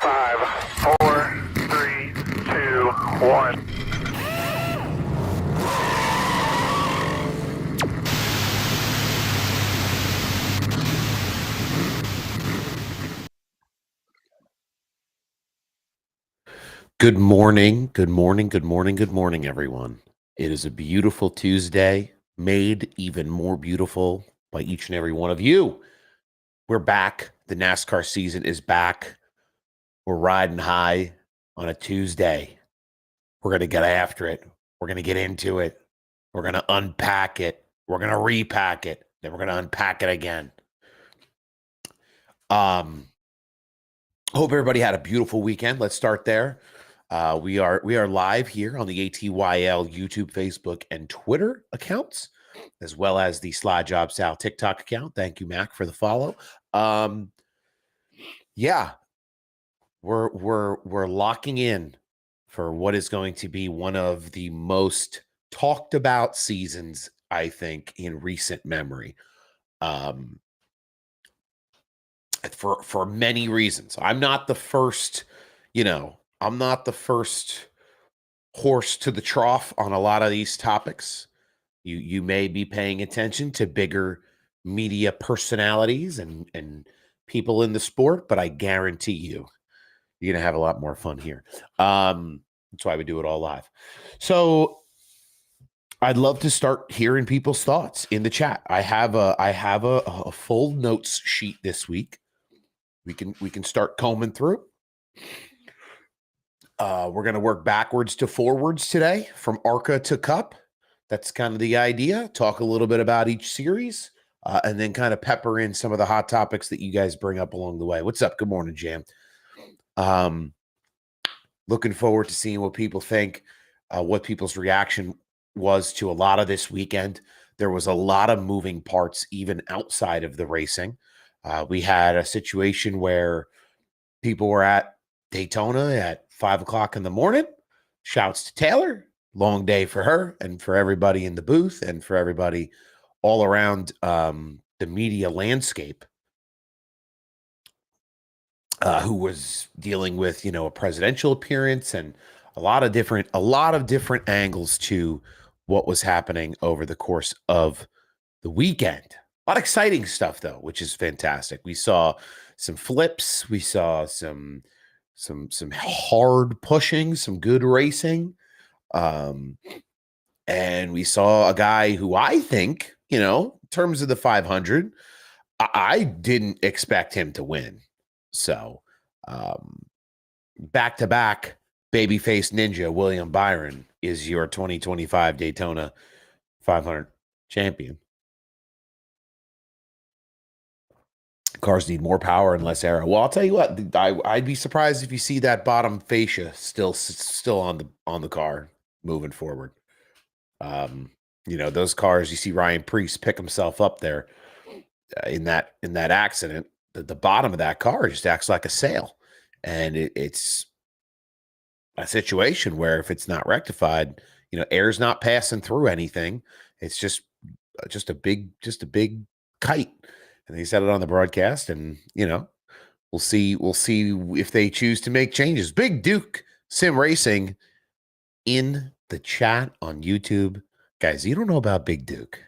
5, 4, 3, 2, 1. Good morning, good morning, good morning, good morning, everyone. It is a beautiful Tuesday, made even more beautiful by each and every one of you. We're back. The NASCAR season is back. We're riding high on a Tuesday. We're going to get after it. We're going to get into it. We're going to unpack it. We're going to repack it. Then we're going to unpack it again. Hope everybody had a beautiful weekend. Let's start there. We are live here on the ATYL YouTube, Facebook, and Twitter accounts, as well as the SlideJobSal TikTok account. Thank you, Mac, for the follow. Yeah, we're locking in for what is going to be one of the most talked about seasons, I think, in recent memory. For many reasons. I'm not the first, I'm not the first horse to the trough on a lot of these topics. You may be paying attention to bigger media personalities and people in the sport, but I guarantee you're gonna have a lot more fun here. That's why we do it all live. So I'd love to start hearing people's thoughts in the chat. I have a full notes sheet this week. We can start combing through. We're going to work backwards to forwards today, from ARCA to Cup. That's kind of the idea. Talk a little bit about each series, and then kind of pepper in some of the hot topics that you guys bring up along the way. What's up? Good morning, Jam. Looking forward to seeing what people think, what people's reaction was to a lot of this weekend. There was a lot of moving parts, even outside of the racing. We had a situation where people were at Daytona at 5 o'clock in the morning. Shouts to Taylor. Long day for her and for everybody in the booth and for everybody all around the media landscape who was dealing with, a presidential appearance and a lot of different angles to what was happening over the course of the weekend. A lot of exciting stuff, though, which is fantastic. We saw some flips. We saw some hard pushing, some good racing. And we saw a guy who I think, in terms of the 500, I didn't expect him to win. So back-to-back babyface ninja William Byron is your 2025 Daytona 500 champion. Cars need more power and less aero. Well, I'll tell you what, I'd be surprised if you see that bottom fascia still on the car moving forward. Those cars, you see Ryan Preece pick himself up there in that accident. The bottom of that car just acts like a sail, and it's a situation where if it's not rectified, air's not passing through anything. It's just a big kite. And they said it on the broadcast, and we'll see if they choose to make changes. Big Duke Sim Racing in the chat on YouTube. Guys, you don't know about Big Duke.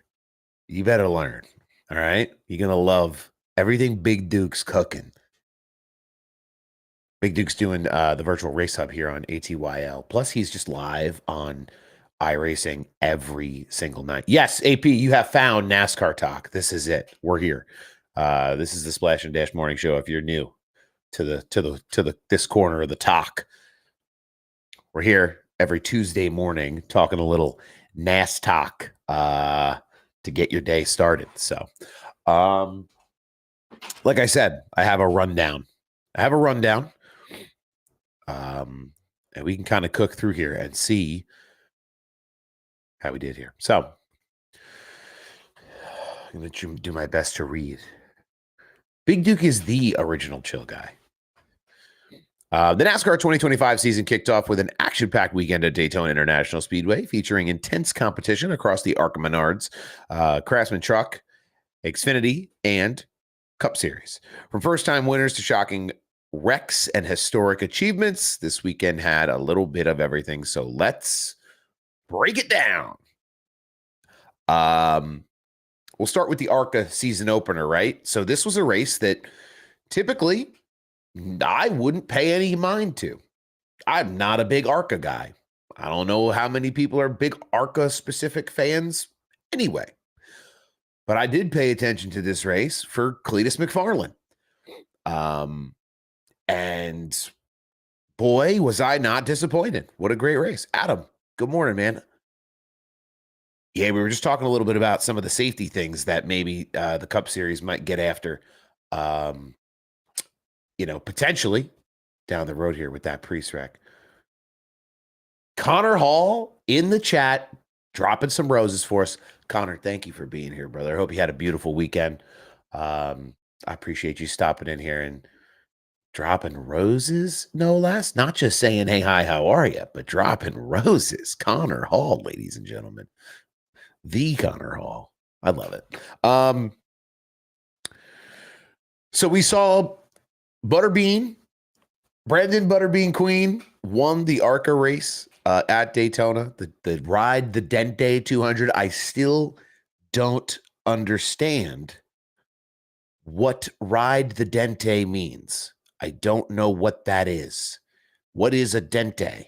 You better learn. All right? You're going to love everything Big Duke's cooking. Big Duke's doing the virtual race hub here on ATYL. Plus, he's just live on iRacing every single night. Yes, AP, you have found NASCAR Talk. This is it. We're here. This is the Splash and Dash Morning Show. If you're new to this corner of the talk, we're here every Tuesday morning talking a little NAS talk to get your day started. So, like I said, I have a rundown. And we can kind of cook through here and see how we did here. So I'm going to do my best to read. Big Duke is the original chill guy. The NASCAR 2025 season kicked off with an action-packed weekend at Daytona International Speedway, featuring intense competition across the ARCA Menards, Craftsman Truck, Xfinity, and Cup Series. From first-time winners to shocking wrecks and historic achievements. This weekend had a little bit of everything, so let's break it down. We'll start with the ARCA season opener, right? So this was a race that typically I wouldn't pay any mind to. I'm not a big ARCA guy. I don't know how many people are big ARCA specific fans anyway. But I did pay attention to this race for Cletus McFarland. And boy, was I not disappointed. What a great race. Adam, good morning, man. Yeah, we were just talking a little bit about some of the safety things that maybe the Cup Series might get after, potentially down the road here with that pre-wreck. Connor Hall in the chat, dropping some roses for us. Connor, thank you for being here, brother. I hope you had a beautiful weekend. I appreciate you stopping in here and dropping roses, no less. Not just saying, hey, hi, how are you? But dropping roses. Connor Hall, ladies and gentlemen. The Connor Hall. I love it. So we saw Brandon Butterbean Queen won the ARCA race at Daytona, the Ride the Dente 200. I still don't understand what Ride the Dente means. I don't know what that is. What is a dente?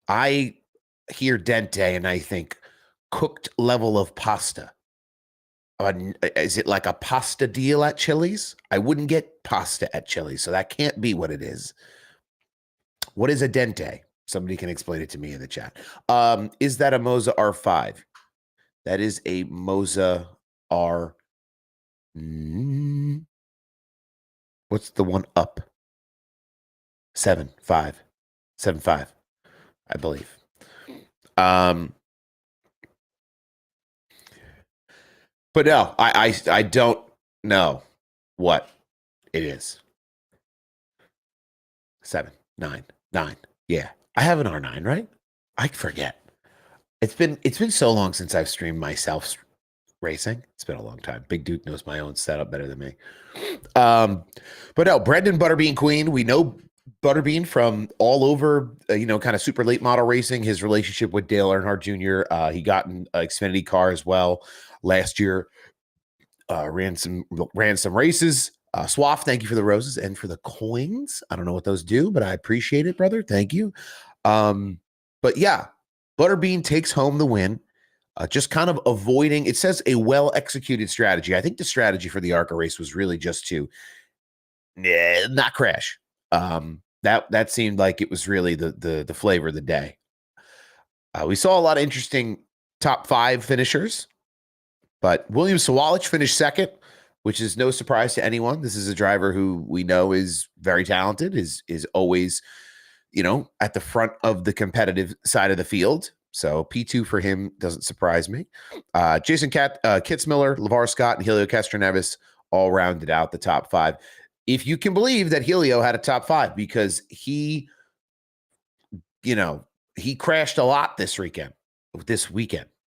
I hear dente and I think cooked level of pasta. Is it like a pasta deal at Chili's? I wouldn't get pasta at Chili's, so that can't be what it is. What is a dente? Somebody can explain it to me in the chat. Is that a Moza R5? That is a Moza R. What's the one up? 7.5, I believe. But no, I don't know what it is. 7, 9. Yeah, I have an R9, right? I forget. It's been so long since I've streamed myself racing. It's been a long time. Big Duke knows my own setup better than me. But no, Brendan Butterbean Queen. We know Butterbean from all over, kind of super late model racing. His relationship with Dale Earnhardt Jr. He got an Xfinity car as well last year. Ran some races. Swaff, thank you for the roses and for the coins. I don't know what those do, but I appreciate it, brother. Thank you. But yeah, Butterbean takes home the win. Just kind of avoiding, it says a well-executed strategy. I think the strategy for the ARCA race was really just to not crash. That seemed like it was really the flavor of the day. We saw a lot of interesting top 5 finishers, but William Sawalich finished second, which is no surprise to anyone. This is a driver who we know is very talented, is always, at the front of the competitive side of the field. So P2 for him doesn't surprise me. Jason Kitzmiller, LeVar Scott, and Helio Castroneves all rounded out the top 5. If you can believe that Helio had a top 5, because he crashed a lot this weekend.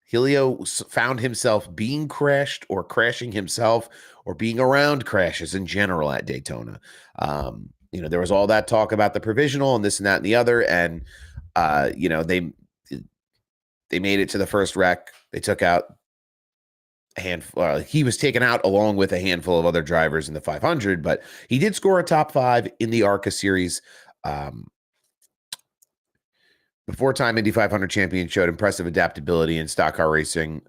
Helio found himself being crashed or crashing himself or being around crashes in general at Daytona. There was all that talk about the provisional and this and that and the other. And, they made it to the first wreck. They took out a handful. He was taken out along with a handful of other drivers in the 500, but he did score a top 5 in the ARCA series. The 4-time Indy 500 champion showed impressive adaptability in stock car racing,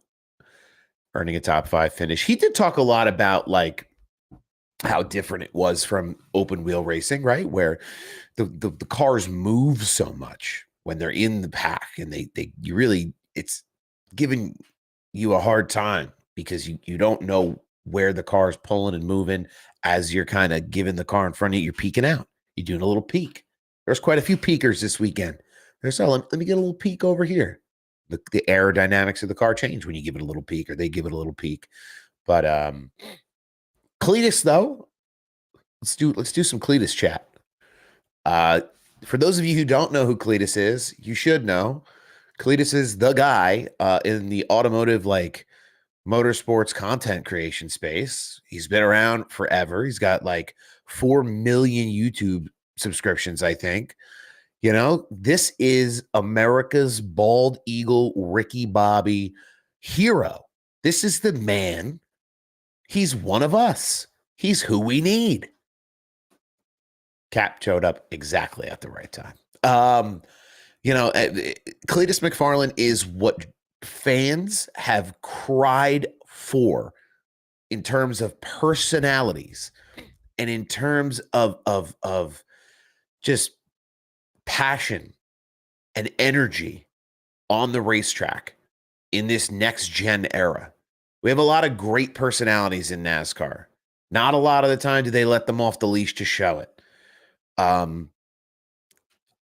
earning a top 5 finish. He did talk a lot about how different it was from open wheel racing, right? Where the cars move so much when they're in the pack, and it's giving you a hard time because you don't know where the car is pulling and moving as you're kind of giving the car in front of you. You're peeking out. You're doing a little peek. There's quite a few peekers this weekend. Let me get a little peek over here. The aerodynamics of the car change when you give it a little peek, or they give it a little peek. But Cletus, though, let's do some Cletus chat. For those of you who don't know who Cletus is, you should know. Cletus is the guy in the automotive, motorsports content creation space. He's been around forever. He's got 4 million YouTube subscriptions, I think. You know, this is America's bald eagle, Ricky Bobby hero. This is the man. He's one of us. He's who we need. Cap showed up exactly at the right time. You know, Cletus McFarland is what fans have cried for in terms of personalities and in terms of just passion and energy on the racetrack in this next gen era. We have a lot of great personalities in NASCAR. Not a lot of the time do they let them off the leash to show it.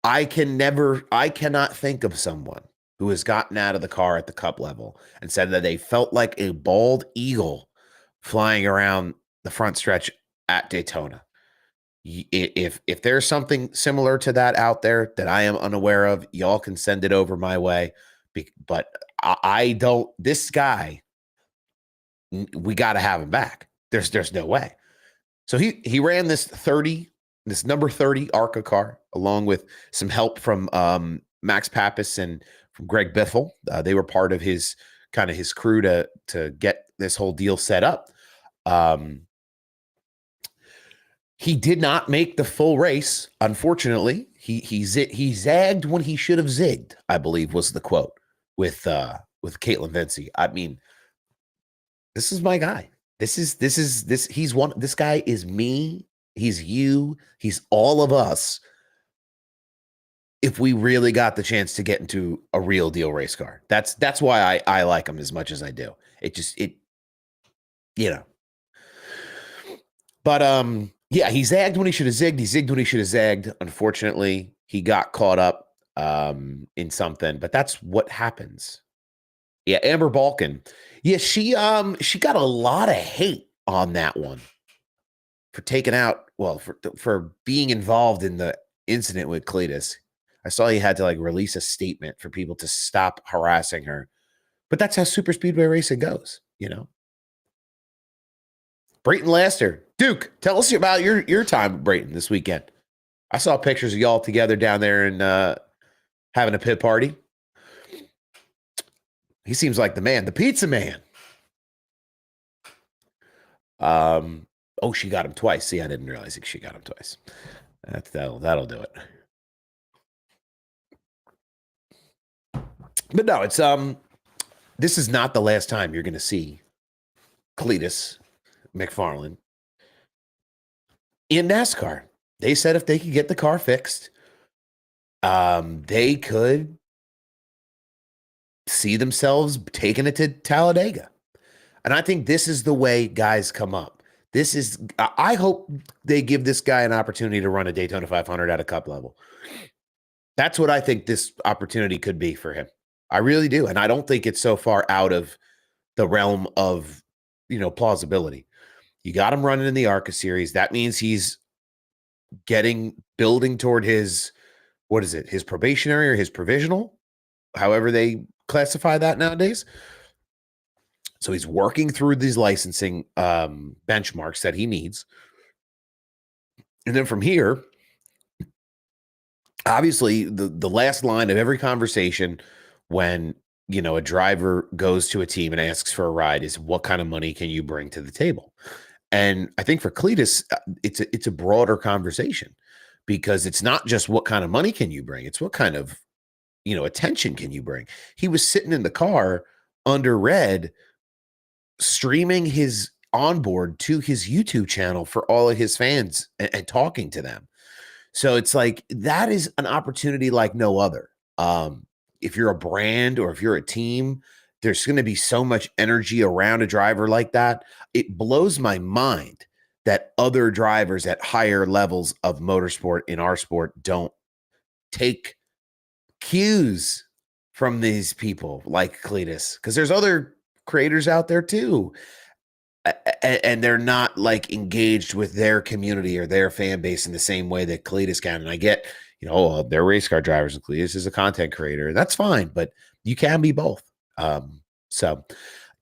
I cannot think of someone who has gotten out of the car at the Cup level and said that they felt like a bald eagle flying around the front stretch at Daytona. If there's something similar to that out there that I am unaware of, y'all can send it over my way. But I don't. This guy, we got to have him back. There's no way. So he ran this number 30 ARCA car along with some help from Max Pappas and from Greg Biffle. They were part of his crew to get this whole deal set up. He did not make the full race, unfortunately. He zagged when he should have zigged, I believe was the quote with Caitlin Vincey. I mean, this is my guy. This guy is me. He's you. He's all of us. If we really got the chance to get into a real deal race car, that's why I like him as much as I do. But yeah, he zagged when he should have zigged. He zigged when he should have zagged. Unfortunately, he got caught up in something, but that's what happens. Yeah, Amber Balkan. Yeah, she got a lot of hate on that one for taking out, for being involved in the incident with Cletus. I saw he had to release a statement for people to stop harassing her. But that's how super speedway racing goes, you know. Brayton Laster. Duke, tell us about your time at Brayton this weekend. I saw pictures of y'all together down there and having a pit party. He seems like the man, the pizza man. Oh, she got him twice. See, I didn't realize she got him twice. That'll do it. But no, it's this is not the last time you're going to see Cletus McFarland in NASCAR. They said if they could get the car fixed, they could see themselves taking it to Talladega. And I think this is the way guys come up. I hope they give this guy an opportunity to run a Daytona 500 at a Cup level. That's what I think this opportunity could be for him. I really do. And I don't think it's so far out of the realm of, plausibility. You got him running in the ARCA series. That means he's building toward his probationary or his provisional, however they classify that nowadays. So he's working through these licensing benchmarks that he needs. And then from here, obviously the last line of every conversation when, a driver goes to a team and asks for a ride is, what kind of money can you bring to the table? And I think for Cletus, it's a broader conversation, because it's not just what kind of money can you bring. It's what kind of, attention can you bring? He was sitting in the car under red, streaming his onboard to his YouTube channel for all of his fans and talking to them. So it's like, that is an opportunity like no other. If you're a brand or if you're a team, there's going to be so much energy around a driver like that. It blows my mind that other drivers at higher levels of motorsport in our sport don't take cues from these people like Cletus, because there's other creators out there too. And they're not engaged with their community or their fan base in the same way that Cletus can. And I get, they're race car drivers and Cletus is a content creator. That's fine, but you can be both. So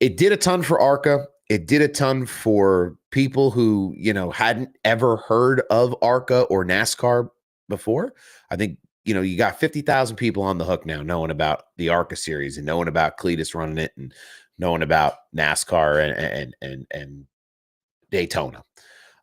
it did a ton for ARCA. It did a ton for people who, hadn't ever heard of ARCA or NASCAR before. I think, you got 50,000 people on the hook now knowing about the ARCA series and knowing about Cletus running it and knowing about NASCAR and Daytona.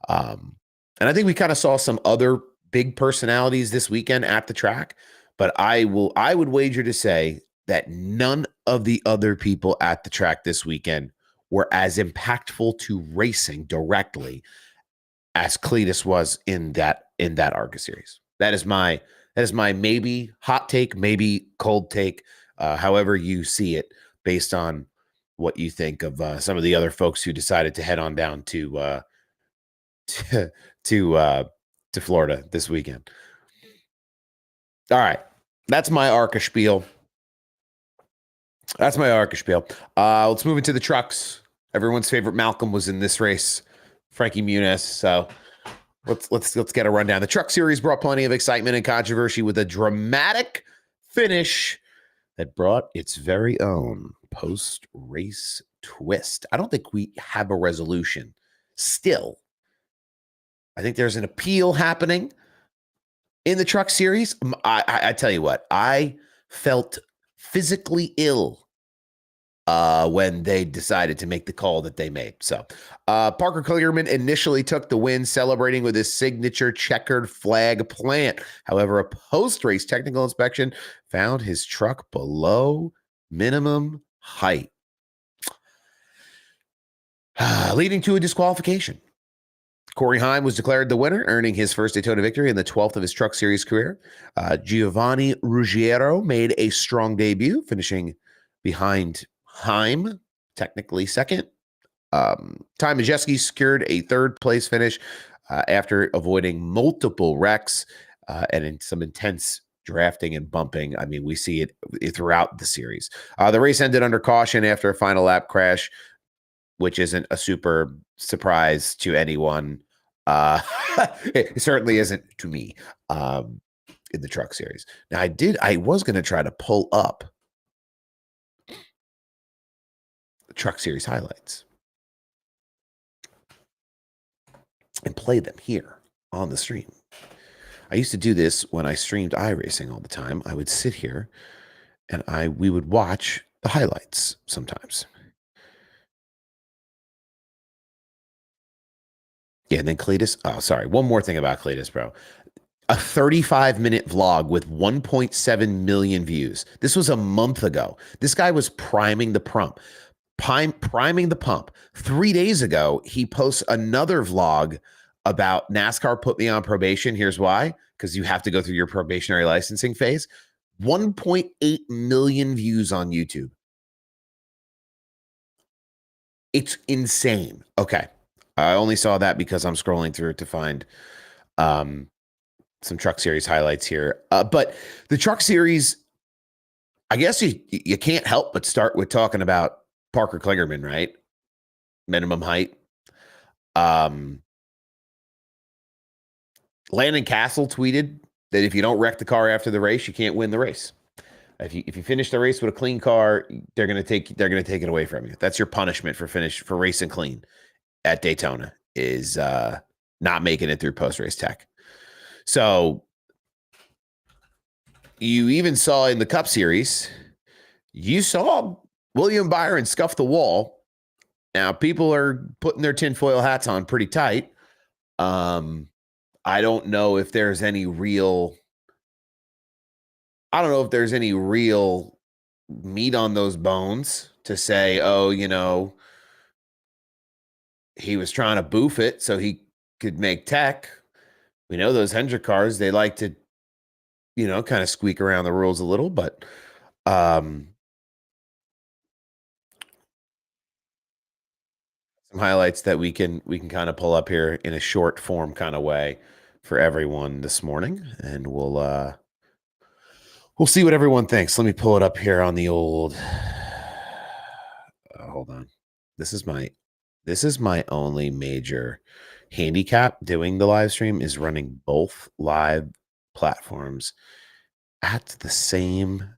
And I think we kind of saw some other big personalities this weekend at the track, but I would wager to say that none of the other people at the track this weekend were as impactful to racing directly as Cletus was in that ARCA series. That is my maybe hot take, maybe cold take, however you see it, based on what you think of some of the other folks who decided to head on down to Florida this weekend. All right, that's my ARCA spiel. Let's move into the trucks. Everyone's favorite Malcolm was in this race, Frankie Muniz. So let's get a rundown. The Truck Series brought plenty of excitement and controversy with a dramatic finish that brought its very own post-race twist. I don't think we have a resolution still. I think there's an appeal happening in the Truck Series. I tell you what, I felt physically ill when they decided to make the call that they made. So Parker Kligerman initially took the win, celebrating with his signature checkered flag plant. However, a post-race technical inspection found his truck below minimum height, leading to a disqualification. Corey Heim was declared the winner, earning his first Daytona victory in the 12th of his Truck Series career. Giovanni Ruggiero made a strong debut, finishing behind Heim, technically second. Ty Majeski secured a third-place finish after avoiding multiple wrecks and in some intense drafting and bumping. I mean, we see it throughout the series. The race ended under caution after a final lap crash, which isn't a super surprise to anyone. It certainly isn't to me in the Truck Series. Now, I was going to try to pull up the Truck Series highlights and play them here on the stream. I used to do this when I streamed iRacing all the time. I would sit here and we would watch the highlights sometimes. Yeah, and then Cletus. Oh, sorry. One more thing about Cletus, bro. A 35-minute vlog with 1.7 million views. This was a month ago. This guy was priming the pump. 3 days ago, he posts another vlog about NASCAR put me on probation. Here's why. Because you have to go through your probationary licensing phase. 1.8 million views on YouTube. It's insane. Okay. I only saw that because I'm scrolling through it to find some Truck Series highlights here. But the Truck Series, I guess you can't help but start with talking about Parker Kligerman, right? Minimum height. Landon Castle tweeted that if you don't wreck the car after the race, you can't win the race. If you finish the race with a clean car, they're gonna take it away from you. That's your punishment for racing clean at Daytona, is not making it through post-race tech. So you even saw in the Cup Series, you saw William Byron scuff the wall. Now people are putting their tinfoil hats on pretty tight. I don't know if there's any real meat on those bones to say, oh, he was trying to boof it so he could make tech. We know those Hendrick cars, they like to, kind of squeak around the rules a little, but some highlights that we can kind of pull up here in a short form kind of way for everyone this morning, and we'll see what everyone thinks. Let me pull it up here on the old hold on. This is my only major handicap doing the live stream, is running both live platforms at the same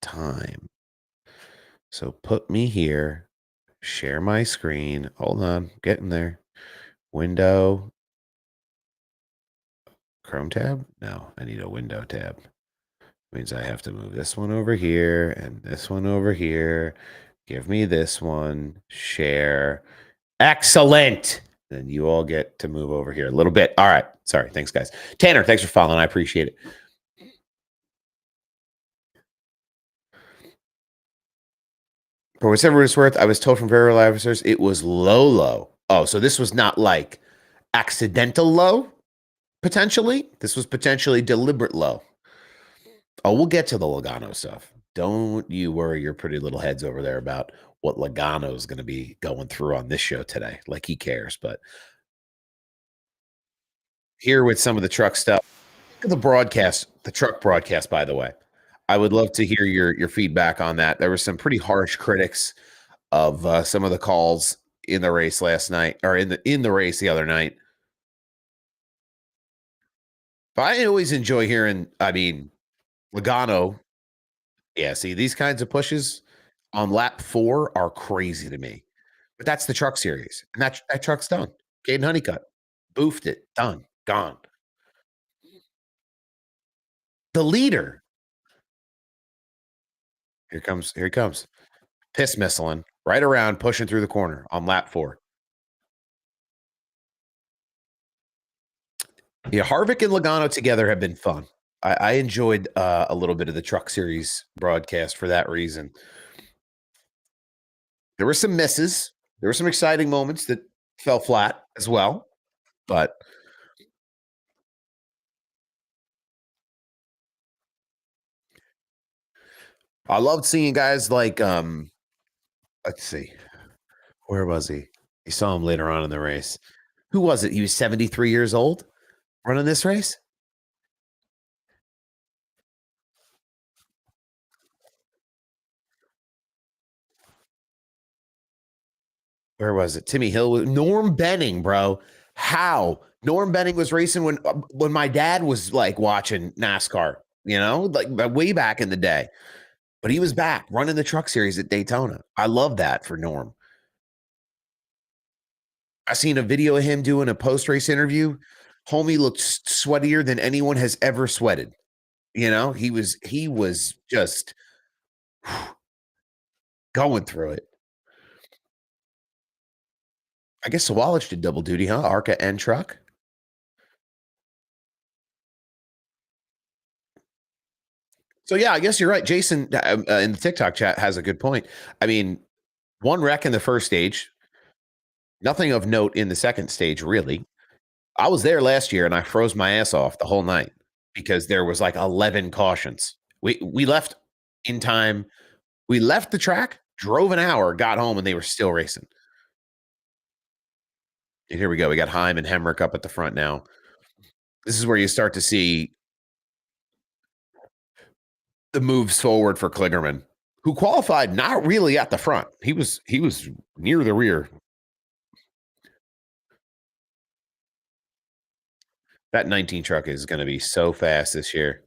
time. So put me here Share my screen. Hold on, getting there. Window, Chrome tab? No, I need a window tab. Means I have to move this one over here and this one over here. Give me this one. Share. Excellent. Then you all get to move over here a little bit. All right. Sorry. Thanks, guys. Tanner, thanks for following. I appreciate it. For whatever it's worth, I was told from very reliable officers it was low, low. Oh, so this was not like accidental low, potentially. This was potentially deliberate low. Oh, we'll get to the Logano stuff. Don't you worry your pretty little heads over there about what Logano is going to be going through on this show today. Like he cares. But here with some of the truck stuff, look at the broadcast, the truck broadcast, by the way. I would love to hear your feedback on that. There were some pretty harsh critics of some of the calls in the race last night, or in the race the other night. But I always enjoy hearing. I mean, Logano. Yeah, see these kinds of pushes on lap 4 are crazy to me. But that's the truck series, and that truck's done. Caden Honeycutt, boofed it, done, gone. The leader. Here he comes. Piss missiling right around, pushing through the corner on lap 4. Yeah, Harvick and Logano together have been fun. I enjoyed a little bit of the truck series broadcast for that reason. There were some misses. There were some exciting moments that fell flat as well, but I loved seeing guys like let's see, where was he? You saw him later on in the race. Who was it? He was 73 years old running this race? Where was it? Timmy Hill, Norm Benning, bro. How? Norm Benning was racing when my dad was like watching NASCAR, like way back in the day. But he was back running the truck series at Daytona. I love that for Norm. I seen a video of him doing a post race interview. Homie looked sweatier than anyone has ever sweated. He was just going through it. I guess Sawallich did double duty, huh? ARCA and truck. So yeah, I guess you're right. Jason in the TikTok chat has a good point. I mean, one wreck in the first stage, nothing of note in the second stage, really. I was there last year and I froze my ass off the whole night because there was like 11 cautions. We left in time. We left the track, drove an hour, got home, and they were still racing. And here we go. We got Heim and Hemrick up at the front now. This is where you start to see the moves forward for Kligerman, who qualified not really at the front. He was near the rear. That 19 truck is going to be so fast this year.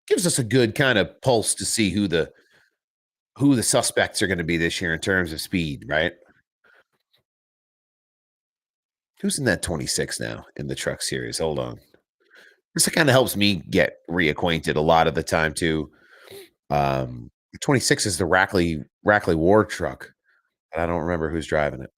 Gives us a good kind of pulse to see who the suspects are going to be this year in terms of speed, right? Who's in that 26 now in the truck series? Hold on. This kind of helps me get reacquainted a lot of the time too. 26 is the Rackley War truck. I don't remember who's driving it.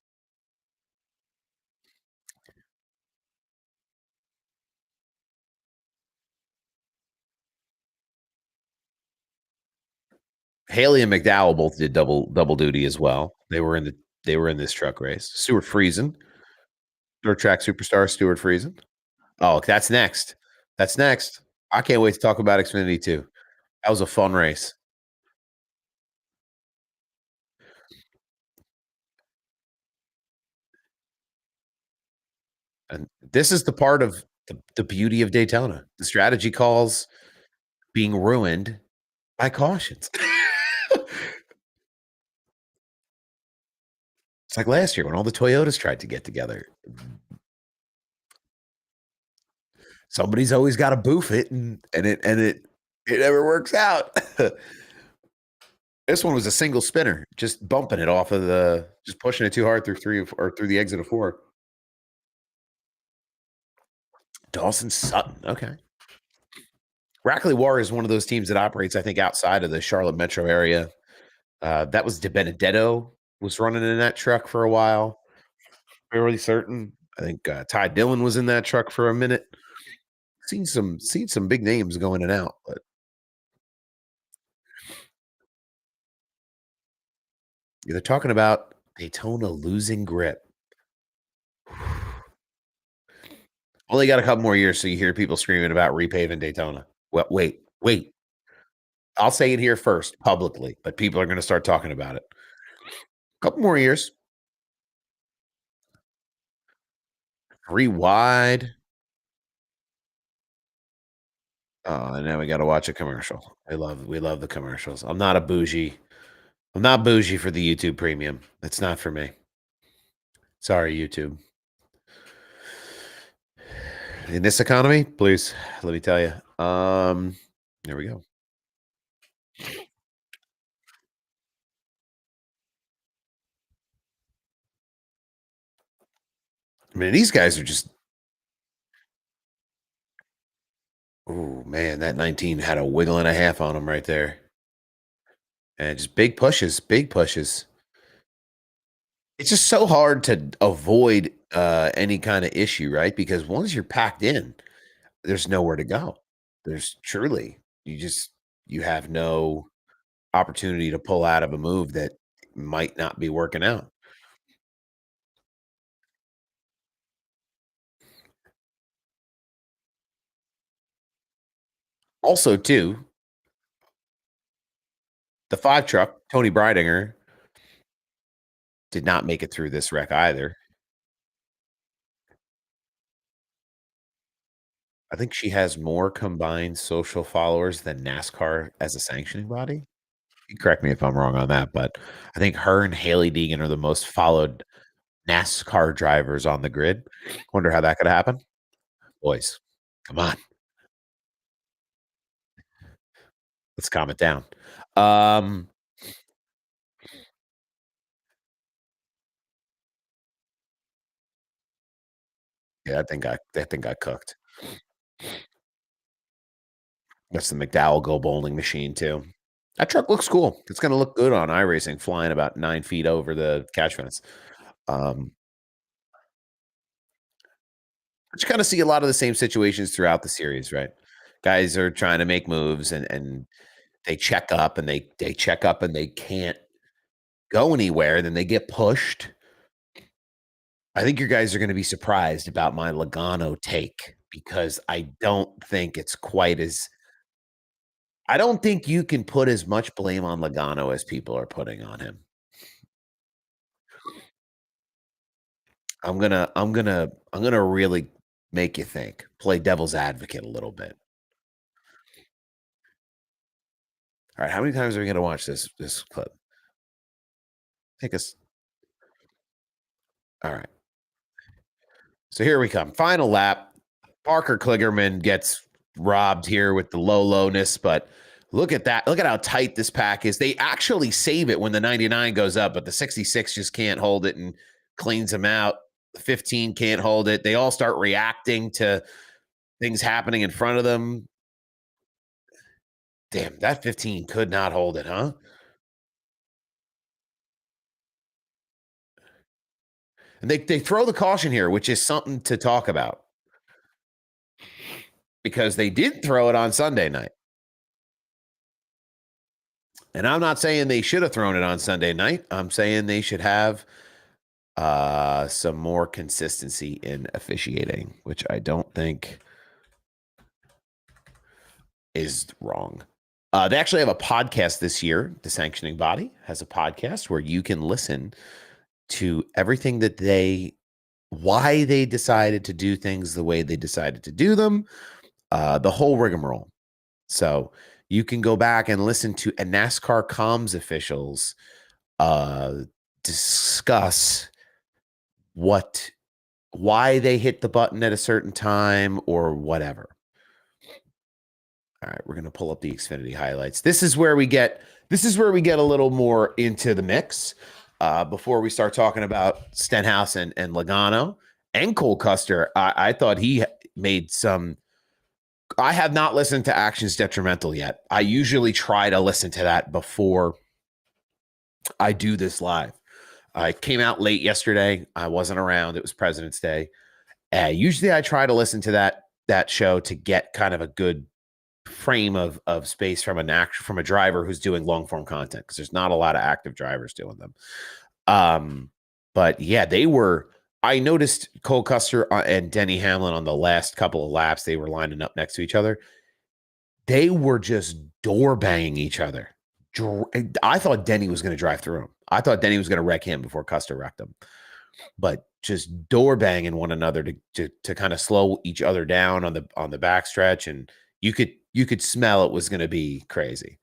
Haley and McDowell both did double duty as well. They were in this truck race. Stuart Friesen, dirt track superstar Stuart Friesen. Oh, that's next. That's next. I can't wait to talk about Xfinity too. That was a fun race. And this is the part of the beauty of Daytona. The strategy calls being ruined by cautions. It's like last year when all the Toyotas tried to get together. Somebody's always got to boof it, and it never works out. This one was a single spinner, just bumping it off of just pushing it too hard through 3 or through the exit of 4. Dawson Sutton, okay. Rackley War is one of those teams that operates, I think, outside of the Charlotte metro area. That was DiBenedetto was running in that truck for a while. Fairly certain. I think Ty Dillon was in that truck for a minute. Seen some big names go in and out, but they're talking about Daytona losing grip. Only got a couple more years, so you hear people screaming about repaving Daytona. Well, wait. I'll say it here first publicly, but people are going to start talking about it. Couple more years. 3 wide. Oh, and now we got to watch a commercial. We love the commercials. I'm not bougie for the YouTube premium. It's not for me. Sorry, YouTube. In this economy, please, let me tell you. There we go. I mean, these guys are just. Oh man, that 19 had a wiggle and a half on them right there, and just big pushes, big pushes. It's just so hard to avoid any kind of issue, right? Because once you're packed in, there's nowhere to go. There's truly you have no opportunity to pull out of a move that might not be working out. Also, too, the 5 truck, Tony Breidinger, did not make it through this wreck either. I think she has more combined social followers than NASCAR as a sanctioning body. You can correct me if I'm wrong on that, but I think her and Haley Deegan are the most followed NASCAR drivers on the grid. Wonder how that could happen. Boys, come on, let's calm it down. Um, yeah, I think I cooked. That's the McDowell Go bowling machine too. That truck looks cool. It's gonna look good on iRacing, flying about 9 feet over the catch fence. Um, but you kind of see a lot of the same situations throughout the series, right? Guys are trying to make moves and they check up and they check up and they can't go anywhere, then they get pushed. I think you guys are gonna be surprised about my Logano take because I don't think you can put as much blame on Logano as people are putting on him. I'm gonna really make you think, play devil's advocate a little bit. All right, how many times are we gonna watch this clip? Take us. All right. So here we come. Final lap. Parker Kligerman gets robbed here with the lowness, but look at that. Look at how tight this pack is. They actually save it when the 99 goes up, but the 66 just can't hold it and cleans them out. The 15 can't hold it. They all start reacting to things happening in front of them. Damn, that 15 could not hold it, huh? And they throw the caution here, which is something to talk about because they did throw it on Sunday night. And I'm not saying they should have thrown it on Sunday night. I'm saying they should have some more consistency in officiating, which I don't think is wrong. They actually have a podcast this year. The sanctioning body has a podcast where you can listen to everything why they decided to do things the way they decided to do them, the whole rigmarole. So you can go back and listen to a NASCAR comms officials discuss why they hit the button at a certain time or whatever. All right, we're going to pull up the Xfinity highlights. This is where we get This is where we get a little more into the mix. Before we start talking about Stenhouse and Logano and Cole Custer, I thought he made some. I have not listened to Actions Detrimental yet. I usually try to listen to that before I do this live. I came out late yesterday. I wasn't around. It was President's Day. Usually, I try to listen to that show to get kind of a good frame of space from from a driver who's doing long form content, because there's not a lot of active drivers doing them. But yeah, they were. I noticed Cole Custer and Denny Hamlin on the last couple of laps. They were lining up next to each other. They were just door banging each other. I thought Denny was going to drive through him. I thought Denny was going to wreck him before Custer wrecked him. But just door banging one another to kind of slow each other down on the backstretch, and you could smell it was going to be crazy.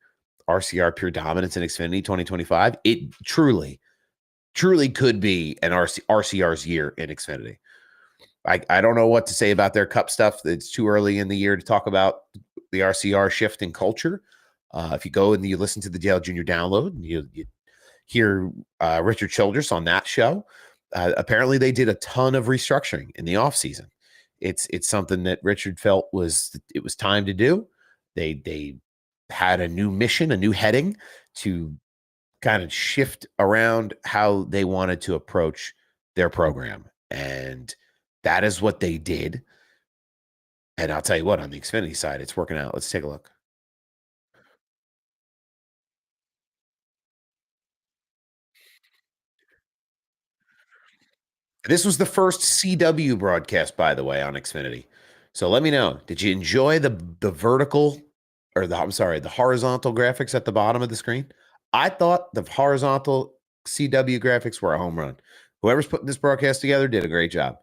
RCR pure dominance in Xfinity 2025. It truly could be an RCR's year in Xfinity. I don't know what to say about their Cup stuff. It's too early in the year to talk about the RCR shift in culture. If you go and you listen to the Dale Jr. download, and you hear Richard Childress on that show. Apparently, they did a ton of restructuring in the off season. It's something that Richard felt it was time to do. They had a new mission, a new heading to kind of shift around how they wanted to approach their program, and that is what they did. And I'll tell you what, on the Xfinity side, it's working out. Let's take a look. This was the first CW broadcast, by the way, on Xfinity. So let me know. Did you enjoy the vertical, or I'm sorry, the horizontal graphics at the bottom of the screen? I thought the horizontal CW graphics were a home run. Whoever's putting this broadcast together did a great job.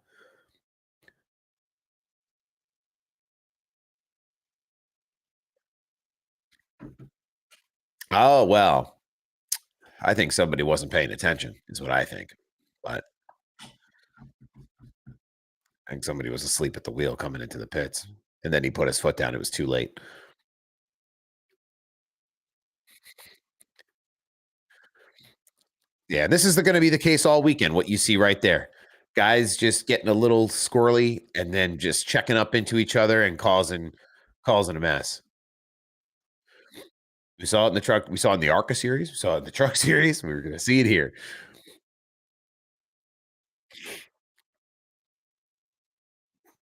Oh, well, I think somebody wasn't paying attention, is what I think. But I think somebody was asleep at the wheel coming into the pits. And then he put his foot down. It was too late. Yeah, this is going to be the case all weekend. What you see right there, guys just getting a little squirrely and then just checking up into each other and causing a mess. We saw it in the truck. We saw it in the ARCA series. We saw it in the truck series. We were going to see it here.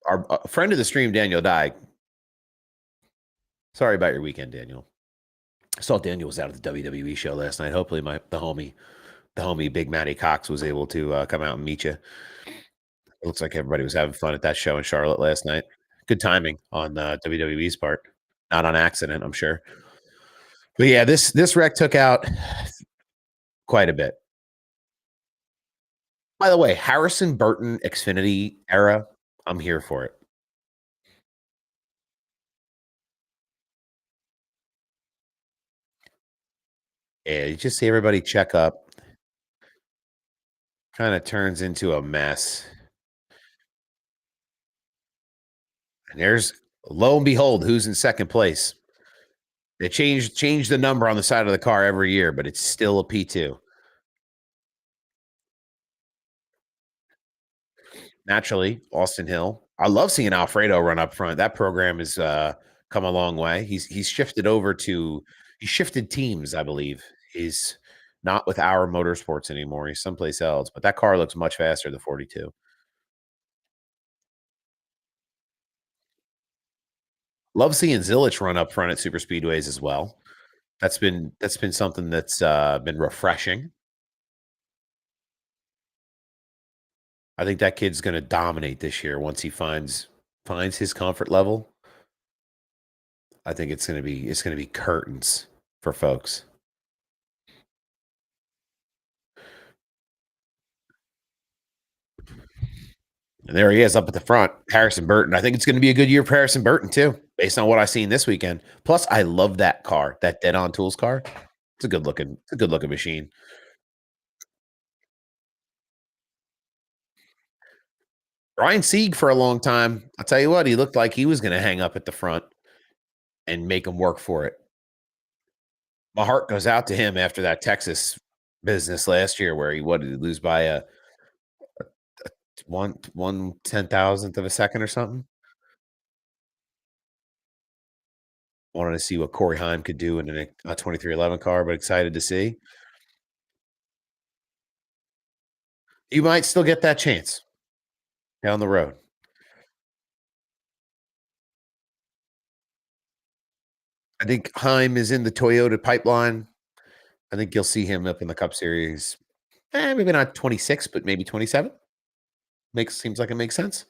Our friend of the stream, Daniel Dye. Sorry about your weekend, Daniel. I saw Daniel was out at the WWE show last night. Hopefully, the homie Big Matty Cox was able to come out and meet you. It looks like everybody was having fun at that show in Charlotte last night. Good timing on WWE's part, not on accident, I'm sure. But yeah, this wreck took out quite a bit. By the way, Harrison Burton Xfinity era, I'm here for it. Yeah, you just see everybody check up. Kind of turns into a mess. And there's, lo and behold, who's in second place. They change the number on the side of the car every year, but it's still a P2. Naturally, Austin Hill. I love seeing Alfredo run up front. That program has come a long way. He's shifted over to he shifted teams, I believe. He's not with our motorsports anymore. He's someplace else. But that car looks much faster, the 42. Love seeing Zilich run up front at super speedways as well. That's been something that's been refreshing. I think that kid's going to dominate this year once he finds his comfort level. I think it's going to be curtains for folks. And there he is up at the front, Harrison Burton. I think it's going to be a good year for Harrison Burton too, based on what I've seen this weekend. Plus, I love that car, that Dead On Tools car. It's a good looking machine. Ryan Sieg for a long time. I'll tell you what, he looked like he was going to hang up at the front and make him work for it. My heart goes out to him after that Texas business last year where he what did he lose by a one 10,000th of a second or something. Wanted to see what Corey Heim could do in a 2311 car, but excited to see. You might still get that chance down the road. I think Heim is in the Toyota pipeline. I think you'll see him up in the Cup Series. Maybe not 26, but maybe 27. Makes seems like it makes sense.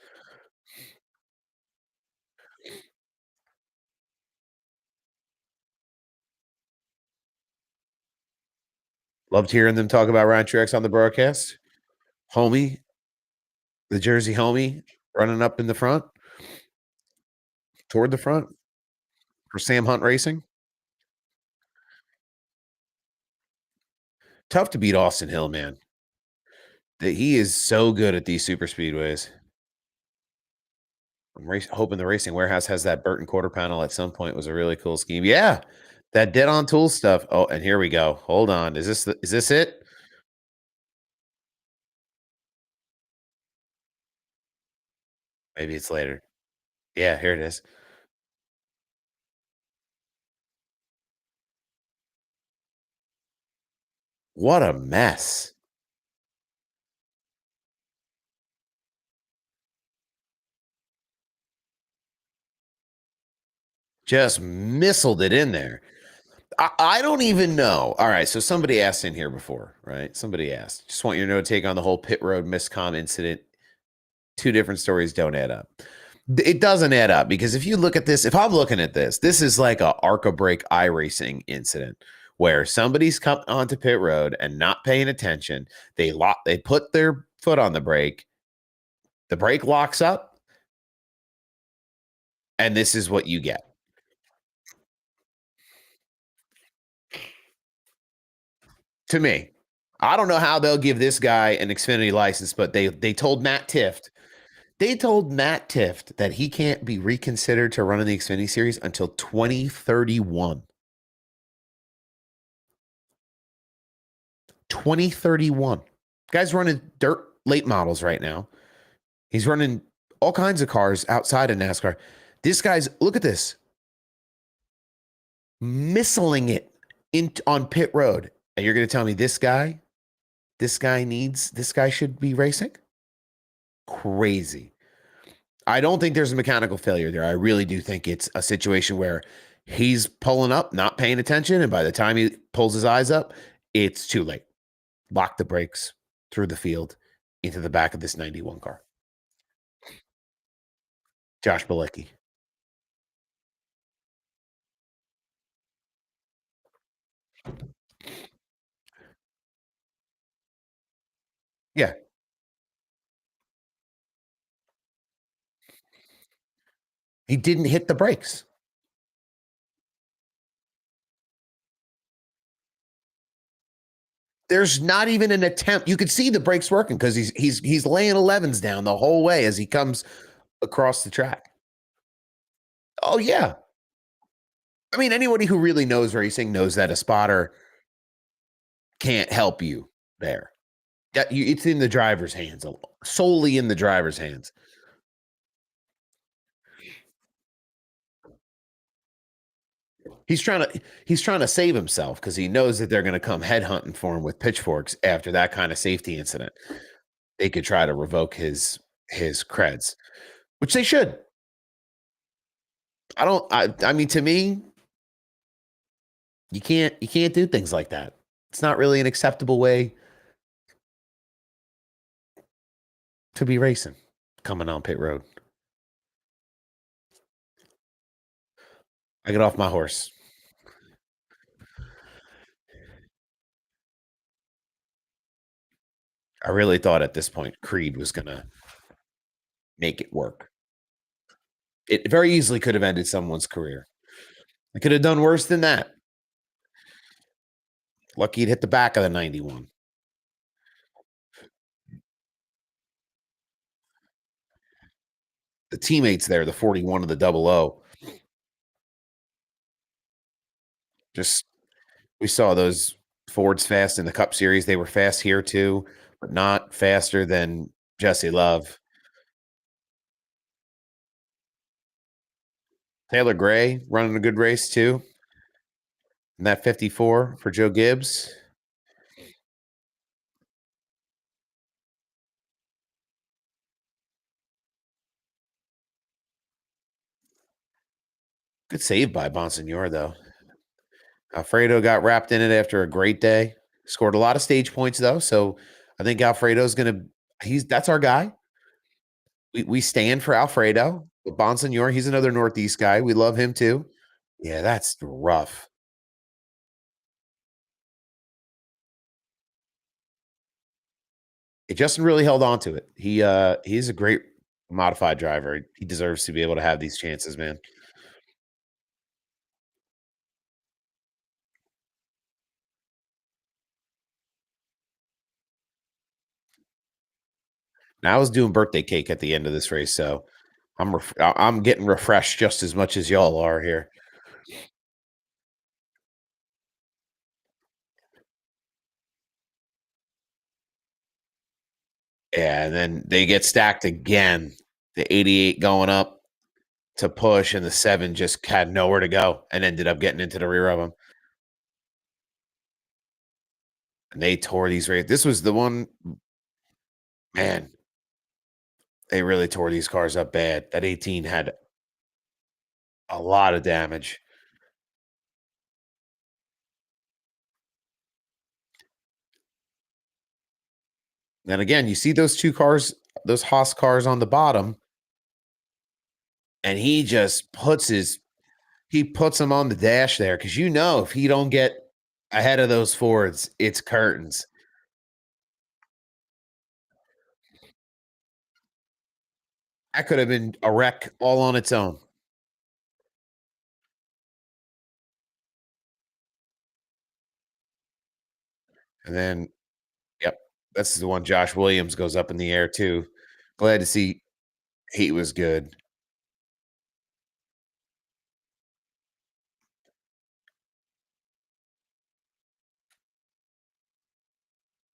Loved hearing them talk about Ryan Truex on the broadcast. Homie, the Jersey homie, running up in the front, toward the front for Sam Hunt Racing. Tough to beat Austin Hill, man. He is so good at these super speedways. Hoping the Racing Warehouse has that Burton quarter panel at some point. Was a really cool scheme. Yeah, that dead on tool stuff. Oh, and here we go. Hold on. Is this it? Maybe it's later. Yeah, here it is. What a mess. Just missiled it in there. I don't even know. All right, so somebody asked in here before, right? Somebody asked. Just want your no take on the whole pit road miscom incident. Two different stories don't add up. It doesn't add up because if you look at this, if I'm looking at this, this is like a ARCA brake iRacing incident where somebody's come onto pit road and not paying attention. They put their foot on the brake locks up, and this is what you get. To me, I don't know how they'll give this guy an Xfinity license, but they told Matt Tift that he can't be reconsidered to run in the Xfinity series until 2031. 2031. Guy's running dirt late models right now. He's running all kinds of cars outside of NASCAR. This guy's look at this. Missiling it on pit road. And you're going to tell me this guy should be racing? Crazy. I don't think there's a mechanical failure there. I really do think it's a situation where he's pulling up, not paying attention, and by the time he pulls his eyes up, it's too late. Lock the brakes through the field into the back of this 91 car. Josh Bilecki. Yeah. He didn't hit the brakes. There's not even an attempt. You could see the brakes working because he's laying 11s down the whole way as he comes across the track. Oh yeah. I mean, anybody who really knows racing knows that a spotter can't help you there. It's in the driver's hands, solely in the driver's hands. He's trying to save himself because he knows that they're going to come headhunting for him with pitchforks after that kind of safety incident. They could try to revoke his creds, which they should. I mean, to me, you can't do things like that. It's not really an acceptable way to be racing coming on pit road. I get off my horse. I really thought at this point Creed was gonna make it work. It very easily could have ended someone's career. It could have done worse than that. Lucky it hit the back of the 91. The teammates there, the 41 of the double O, just We saw those Fords fast in the Cup Series. They were fast here too, but not faster than Jesse Love. Taylor Gray running a good race too. And that 54 for Joe Gibbs. Good save by Bonsignor, though. Alfredo got wrapped in it after a great day. Scored a lot of stage points though, so I think Alfredo's gonna he's that's our guy. We stand for Alfredo. But Bonsignor, he's another Northeast guy. We love him too. Yeah, that's rough. Justin really held on to it. He's a great modified driver. He deserves to be able to have these chances, man. Now I was doing birthday cake at the end of this race, so I'm getting refreshed just as much as y'all are here. Yeah, and then they get stacked again. The 88 going up to push, and the 7 just had nowhere to go and ended up getting into the rear of them. And they tore these races. This was the one, man, they really tore these cars up bad. That 18 had a lot of damage. And again, you see those 2 cars, those Haas cars on the bottom, and he puts them on the dash there because you know if he don't get ahead of those Fords, it's curtains. That could have been a wreck all on its own. And then, yep, this is the one Josh Williams goes up in the air too. Glad to see he was good.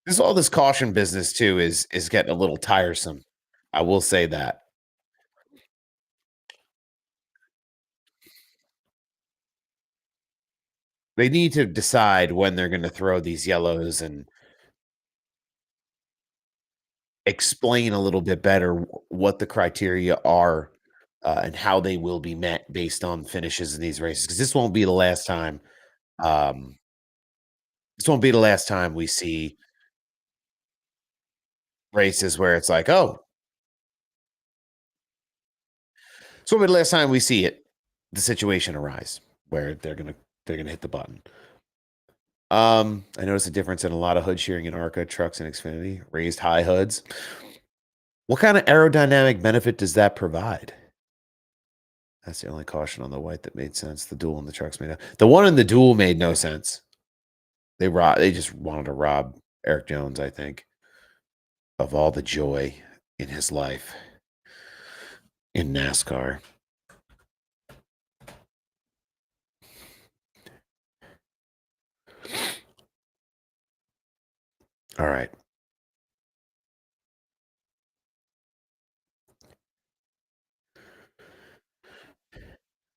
This all this caution business too is getting a little tiresome. I will say that. They need to decide when they're gonna throw these yellows and explain a little bit better what the criteria are, and how they will be met based on finishes in these races. Because um, this won't be the last time we see races where it's like, "Oh, this won't be the last time we see it, the situation arise where they're gonna hit the button." I noticed a difference in a lot of hood shearing in ARCA trucks and Xfinity, raised high hoods. What kind of aerodynamic benefit does that provide? That's the only caution on the white that made sense. The dual in the trucks made no, the one in the dual made no sense. They just wanted to rob Eric Jones, I think, of all the joy in his life in NASCAR. All right.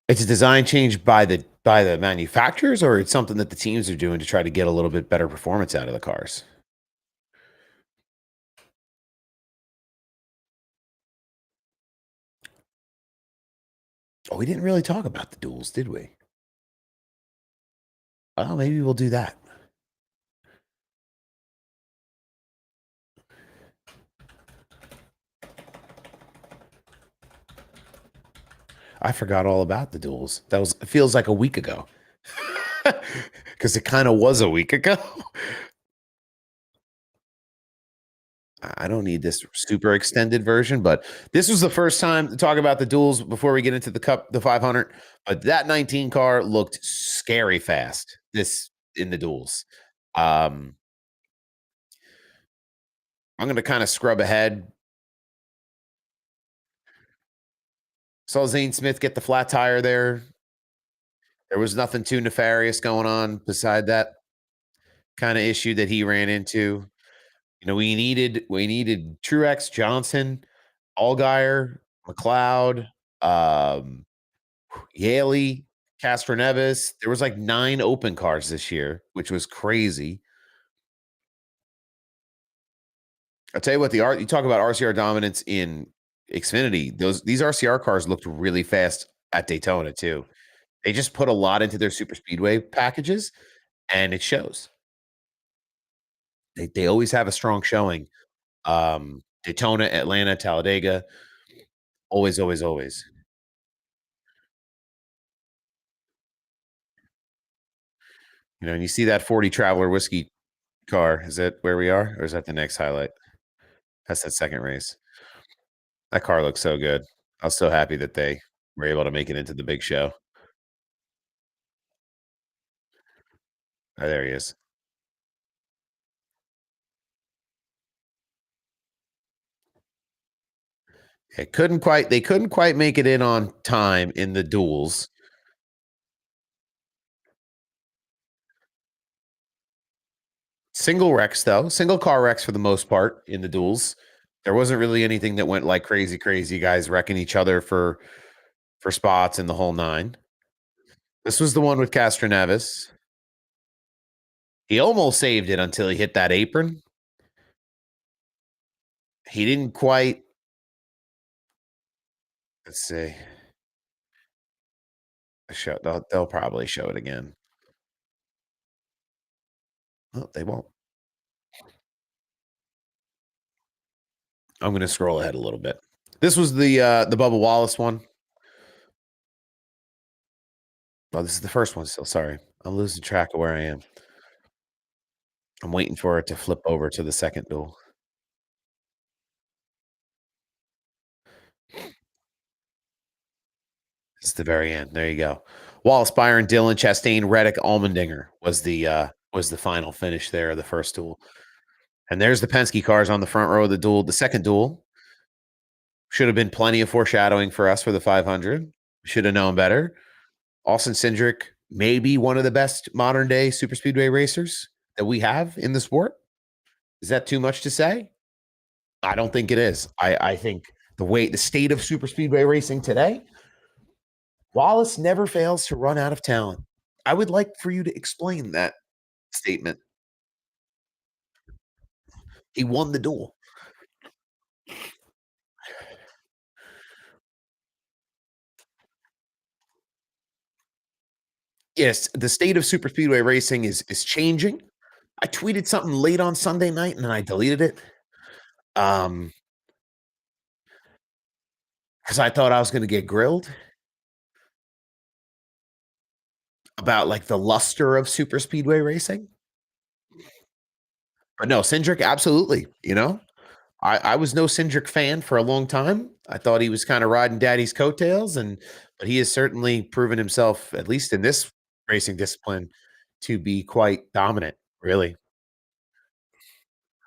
It's a design change by the manufacturers, or it's something that the teams are doing to try to get a little bit better performance out of the cars. Oh, we didn't really talk about the duels, did we? Oh, maybe we'll do that. I forgot all about the duels. That was it feels like a week ago. Because it kind of was a week ago. I don't need this super extended version, but this was the first time to talk about the duels before we get into the cup, the 500. But that 19 car looked scary fast. This in the duels. Um, I'm going to kind of scrub ahead. Saw Zane Smith get the flat tire there. There was nothing too nefarious going on beside that kind of issue that he ran into. We needed Truex, Johnson, Allgaier, McLeod, um, Yaley, Castroneves. There was like 9 open cars this year, which was crazy. I'll tell you what, you talk about RCR dominance in Xfinity. These RCR cars looked really fast at Daytona too. They just put a lot into their super speedway packages, and it shows. They always have a strong showing. Daytona, Atlanta, Talladega, always, always, always. And you see that 40 Traveler whiskey car. Is that where we are, or is that the next highlight? That's that second race. That car looks so good. I was so happy that they were able to make it into the big show. Oh, there he is. They couldn't quite make it in on time in the duels. Single wrecks though, single car wrecks for the most part in the duels. There wasn't really anything that went like crazy, crazy guys wrecking each other for spots and the whole 9. This was the one with Castroneves. He almost saved it until he hit that apron. He didn't quite. Let's see. They'll probably show it again. Oh, they won't. I'm gonna scroll ahead a little bit. This was the Bubba Wallace one. Oh, this is the first one still. Sorry. I'm losing track of where I am. I'm waiting for it to flip over to the second duel. It's the very end. There you go. Wallace, Byron, Dillon, Chastain, Reddick, Allmendinger was the final finish there of the first duel. And there's the Penske cars on the front row of the duel. The second duel should have been plenty of foreshadowing for us for the 500. Should have known better. Austin Cindric, maybe one of the best modern day super speedway racers that we have in the sport. Is that too much to say? I don't think it is. I think the state of super speedway racing today, Wallace never fails to run out of talent. I would like for you to explain that statement. He won the duel. Yes, the state of super speedway racing is changing. I tweeted something late on Sunday night and then I deleted it. Because I thought I was going to get grilled about like the luster of super speedway racing. But no, Cindric, absolutely. I was no Cindric fan for a long time. I thought he was kind of riding daddy's coattails, but he has certainly proven himself, at least in this racing discipline, to be quite dominant. Really,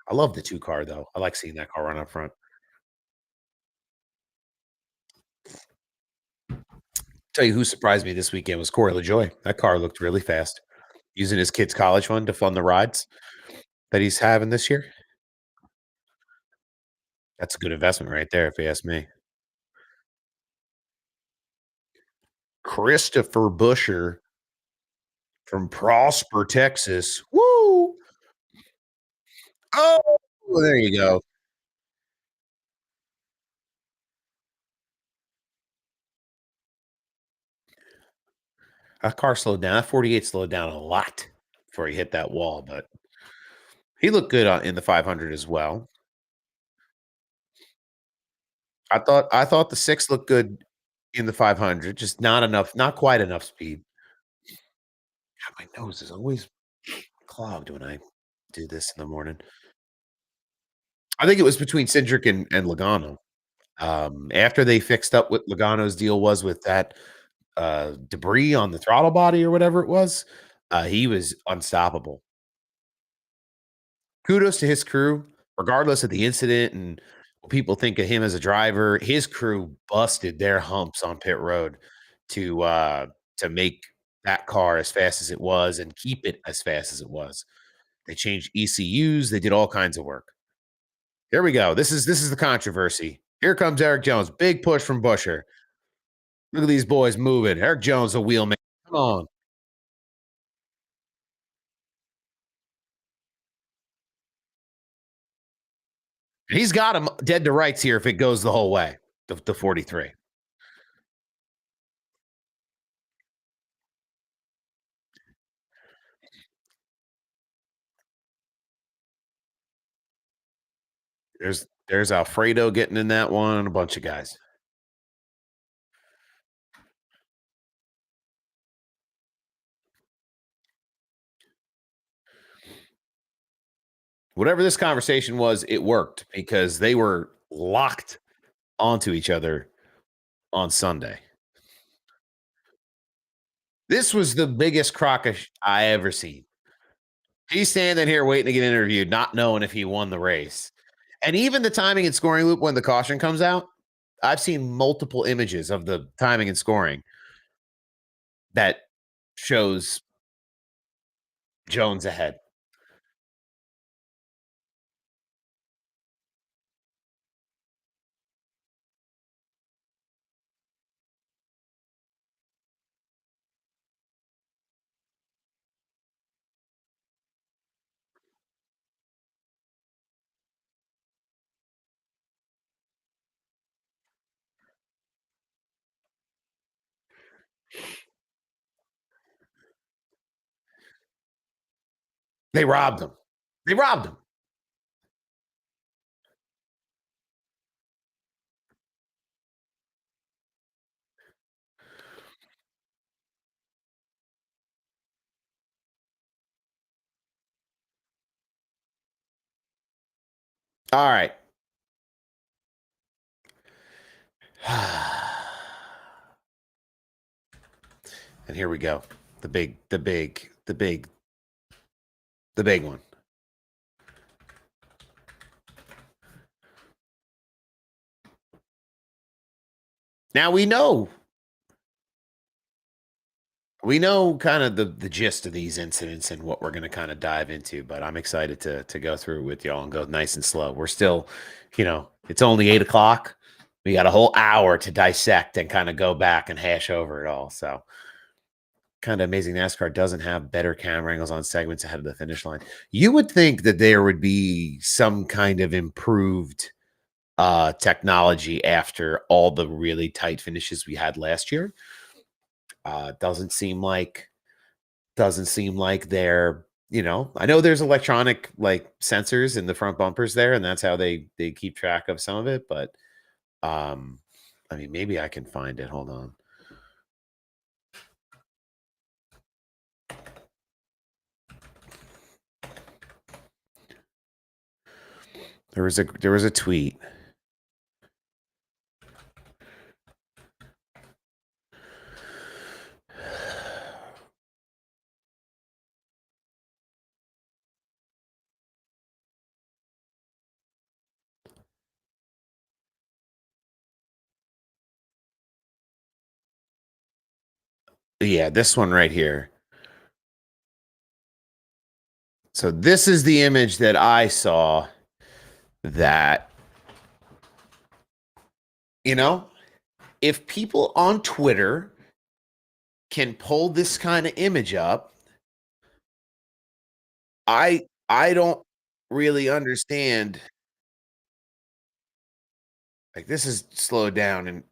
I love the 2 car though. I like seeing that car run up front. Tell you who surprised me this weekend was Corey LaJoy. That car looked really fast. Using his kid's college fund to fund the rides that he's having this year. That's a good investment right there, if you ask me. Christopher Busher from Prosper, Texas. Woo! Oh, there you go. That car slowed down. That 48 slowed down a lot before he hit that wall, but he looked good in the 500 as well. I thought the 6 looked good in the 500, just not enough, not quite enough speed. God, my nose is always clogged when I do this in the morning. I think it was between Cindric and Logano. After they fixed up what Logano's deal was with that debris on the throttle body or whatever it was, he was unstoppable. Kudos to his crew, regardless of the incident and what people think of him as a driver. His crew busted their humps on pit road to make that car as fast as it was and keep it as fast as it was. They changed ECUs, they did all kinds of work. Here we go. This is the controversy. Here comes Eric Jones. Big push from Busher. Look at these boys moving. Eric Jones, a wheel man. Come on. He's got him dead to rights here if it goes the whole way. The 43. There's Alfredo getting in that one, a bunch of guys. Whatever this conversation was, it worked because they were locked onto each other on Sunday. This was the biggest crockish I ever seen. He's standing here waiting to get interviewed, not knowing if he won the race. And even the timing and scoring loop when the caution comes out, I've seen multiple images of the timing and scoring that shows Jones ahead. They robbed him. They robbed him. All right. And here we go. The big one. Now we know kind of the gist of these incidents and what we're going to kind of dive into, but I'm excited to go through with y'all and go nice and slow. We're still, it's only 8 o'clock. We got a whole hour to dissect and kind of go back and hash over it all. So kind of amazing NASCAR doesn't have better camera angles on segments ahead of the finish line. You would think that there would be some kind of improved technology after all the really tight finishes we had last year. Doesn't seem like they're, I know there's electronic like sensors in the front bumpers there, and that's how they keep track of some of it. But I mean, maybe I can find it. Hold on. There was a tweet. Yeah, this one right here. So this is the image that I saw that, if people on Twitter can pull this kind of image up, I don't really understand. Like, this is slowed down and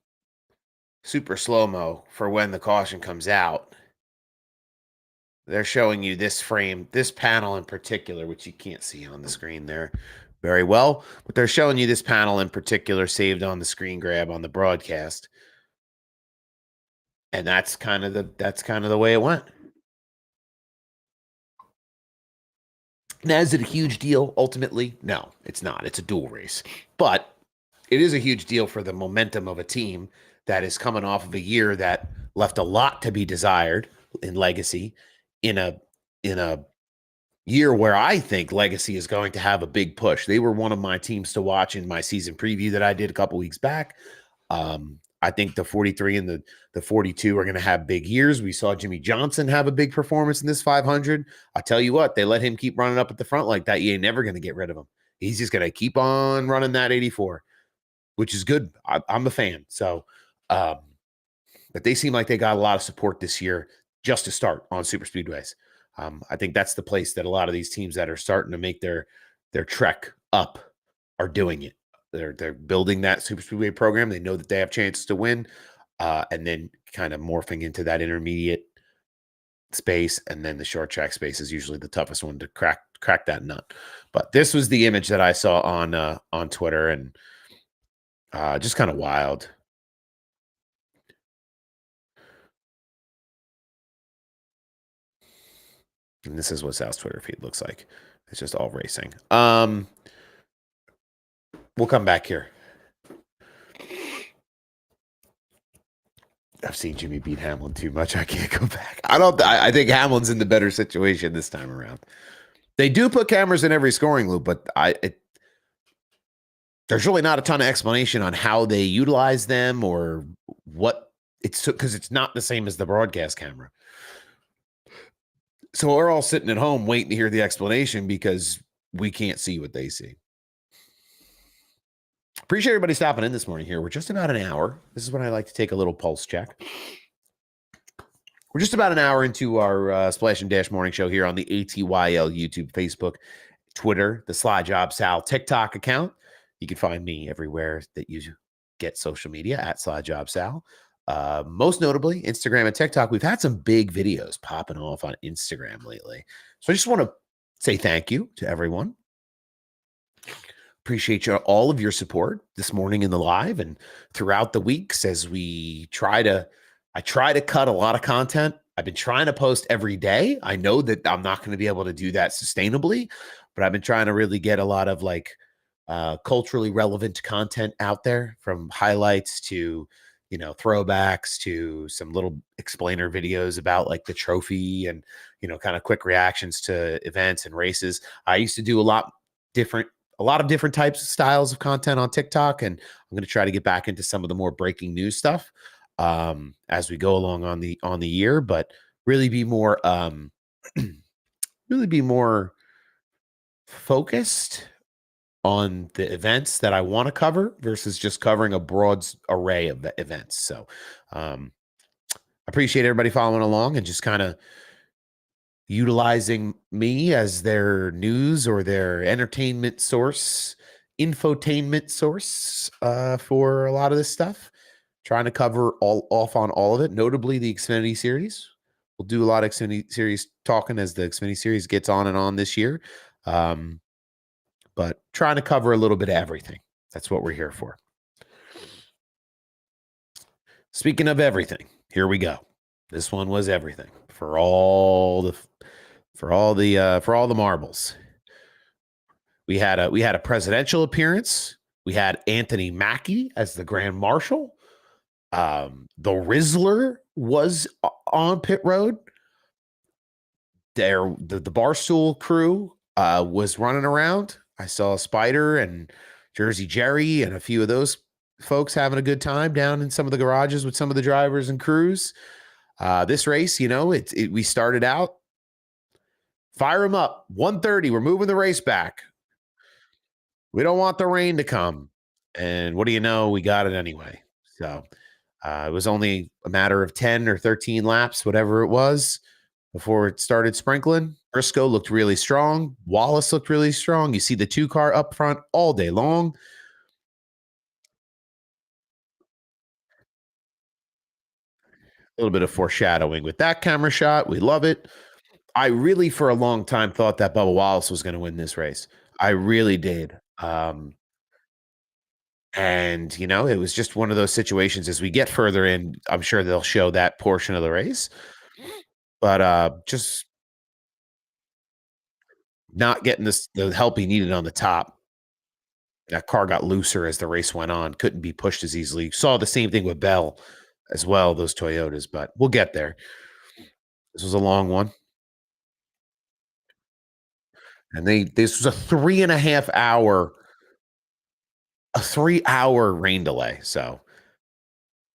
super slow-mo for when the caution comes out. They're showing you this frame, this panel in particular, which you can't see on the screen there very well, but they're showing you this panel in particular saved on the screen grab on the broadcast. And that's kind of the way it went. Now, is it a huge deal ultimately? No, it's not. It's a dual race. But it is a huge deal for the momentum of a team that is coming off of a year that left a lot to be desired in legacy, in a year where I think legacy is going to have a big push. They were one of my teams to watch in my season preview that I did a couple weeks back. I think the 43 and the 42 are going to have big years. We saw Jimmy Johnson have a big performance in this 500. I tell you what, they let him keep running up at the front like that. You ain't never going to get rid of him. He's just going to keep on running that 84, which is good. I'm a fan. So, but they seem like they got a lot of support this year just to start on super speedways. I think that's the place that a lot of these teams that are starting to make their trek up are doing it. They're building that super speedway program. They know that they have chances to win, and then kind of morphing into that intermediate space, and then the short track space is usually the toughest one to crack that nut. But this was the image that I saw on Twitter, and just kind of wild. And this is what Sal's Twitter feed looks like. It's just all racing. We'll come back here. I've seen Jimmy beat Hamlin too much. I can't go back. I think Hamlin's in the better situation this time around. They do put cameras in every scoring loop, but there's really not a ton of explanation on how they utilize them or what it's because it's not the same as the broadcast camera. So we're all sitting at home waiting to hear the explanation because we can't see what they see. Appreciate everybody stopping in this morning here. We're just about an hour. This is when I like to take a little pulse check. We're just about an hour into our Splash and Dash morning show here on the ATYL YouTube, Facebook, Twitter, the SlideJobSal TikTok account. You can find me everywhere that you get social media at SlideJobSal. Most notably, Instagram and TikTok. We've had some big videos popping off on Instagram lately. So I just want to say thank you to everyone. Appreciate all of your support this morning in the live and throughout the weeks as I try to cut a lot of content. I've been trying to post every day. I know that I'm not going to be able to do that sustainably, but I've been trying to really get a lot of culturally relevant content out there, from highlights to, throwbacks to some little explainer videos about like the trophy and, kind of quick reactions to events and races. I used to do a lot of different types of styles of content on TikTok, and I'm going to try to get back into some of the more breaking news stuff as we go along on the year, but really be more focused on the events that I want to cover versus just covering a broad array of events. So appreciate everybody following along and just kind of utilizing me as their news or their entertainment source, infotainment source for a lot of this stuff. Trying to cover on all of it, notably the Xfinity series. We'll do a lot of Xfinity series talking as the Xfinity series gets on and on this year. But trying to cover a little bit of everything. That's what we're here for. Speaking of everything, here we go. This one was everything for all the marbles. We had a presidential appearance. We had Anthony Mackie as the Grand Marshal. The Rizzler was on pit road. The Barstool crew was running around. I saw Spider and Jersey Jerry and a few of those folks having a good time down in some of the garages with some of the drivers and crews. This race, we started out. Fire them up. 1:30. We're moving the race back. We don't want the rain to come. And what do you know? We got it anyway. So it was only a matter of 10 or 13 laps, whatever it was, before it started sprinkling. Briscoe looked really strong. Wallace looked really strong. You see the 2-car up front all day long. A little bit of foreshadowing with that camera shot. We love it. I really, for a long time, thought that Bubba Wallace was going to win this race. I really did. And, it was just one of those situations. As we get further in, I'm sure they'll show that portion of the race. But just not getting the help he needed on the top. That car got looser as the race went on, couldn't be pushed as easily. Saw the same thing with Bell as well, those Toyotas, but we'll get there. This was a long one. And this was a 3.5 hour rain delay. So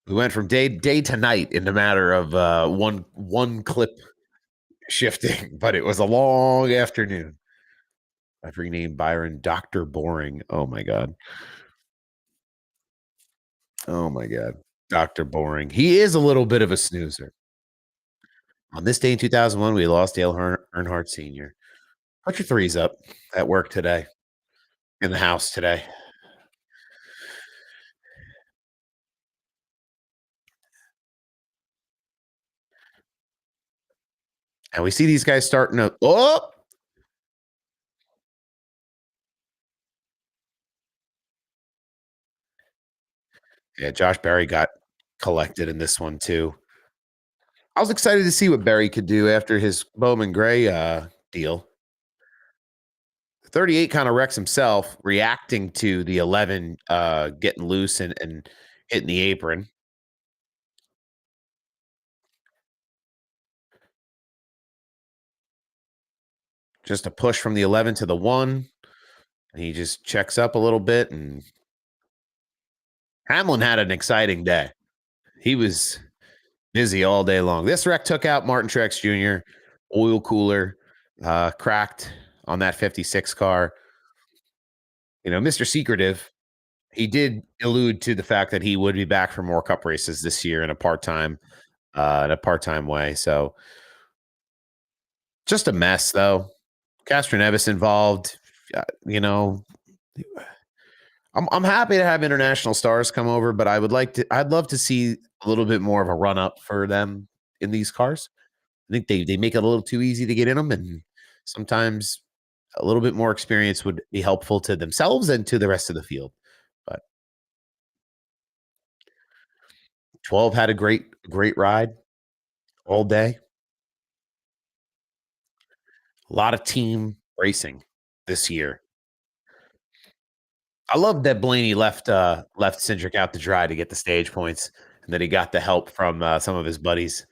We went from day to night in a matter of one clip shifting, but it was a long afternoon. I've renamed Byron Dr. Boring. Oh my god. Oh my god. Dr. Boring. He is a little bit of a snoozer. On this day in 2001, we lost Dale Earnhardt Sr. Put your threes up at work today, in the house today. And we see these guys starting to, oh, yeah, Josh Berry got collected in this one too. I was excited to see what Berry could do after his Bowman Gray deal. 38 kind of wrecks himself, reacting to the 11 getting loose and hitting the apron. Just a push from the 11 to the 1. And he just checks up a little bit. And Hamlin had an exciting day. He was busy all day long. This wreck took out Martin Truex Jr., oil cooler, cracked on that 56 car. You know, Mr. Secretive, he did allude to the fact that he would be back for more cup races this year in a part-time way. So just a mess though. Castro Nevis involved. You know, I'm happy to have international stars come over, but I'd love to see a little bit more of a run up for them in these cars. I think they make it a little too easy to get in them, and sometimes a little bit more experience would be helpful to themselves and to the rest of the field. But 12 had a great ride all day. A lot of team racing this year. I love that Blaney left Cindric out to dry to get the stage points, and that he got the help from some of his buddies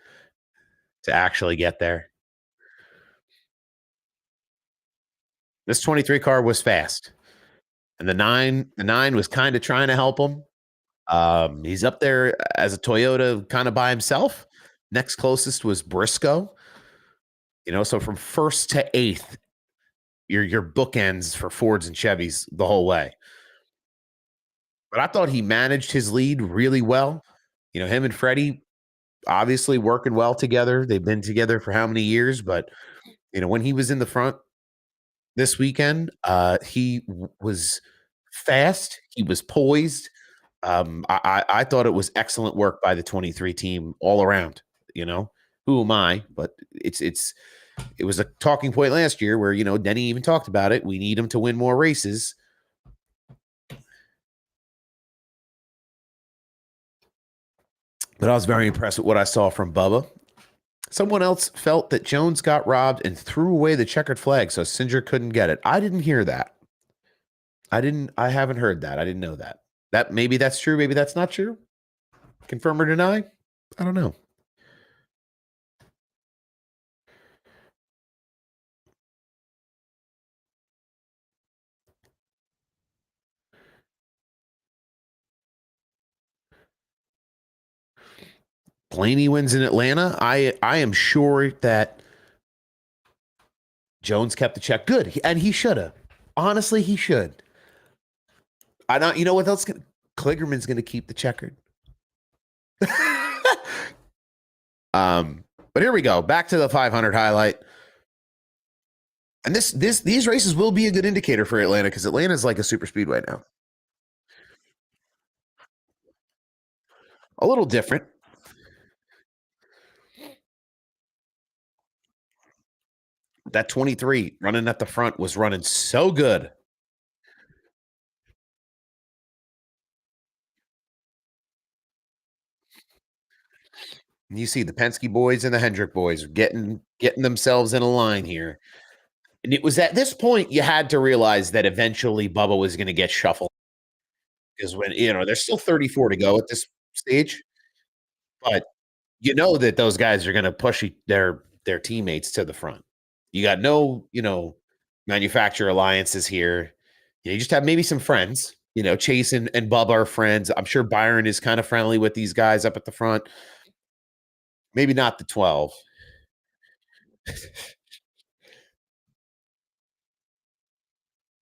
to actually get there. This 23 car was fast, and the nine was kind of trying to help him. He's up there as a Toyota kind of by himself. Next closest was Briscoe. You know, so from first to eighth, your bookends for Fords and Chevys the whole way. But I thought he managed his lead really well. You know, him and Freddie obviously working well together. They've been together for how many years? But you know, when he was in the front this weekend, he was fast. He was poised. I thought it was excellent work by the 23 team all around. You know, who am I? But it was a talking point last year where, you know, Denny even talked about it. We need him to win more races. But I was very impressed with what I saw from Bubba. Someone else felt that Jones got robbed and threw away the checkered flag, so Singer couldn't get it. I didn't hear that. I haven't heard that. I didn't know that. That maybe that's true, maybe that's not true. Confirm or deny? I don't know. Blaney wins in Atlanta. I am sure that Jones kept the check good, and he should have. Honestly, he should. I don't. You know what else? Kligerman's going to keep the checkered. But here we go. Back to the 500 highlight. And these races will be a good indicator for Atlanta, because Atlanta is like a super speedway now. A little different. That 23 running at the front was running so good. And you see the Penske boys and the Hendrick boys getting themselves in a line here. And it was at this point you had to realize that eventually Bubba was going to get shuffled, because when, you know, there's still 34 to go at this stage, but you know that those guys are going to push their teammates to the front. You got no, you know, manufacturer alliances here. You just have maybe some friends, Chase and Bubba are friends. I'm sure Byron is kind of friendly with these guys up at the front. Maybe not the 12.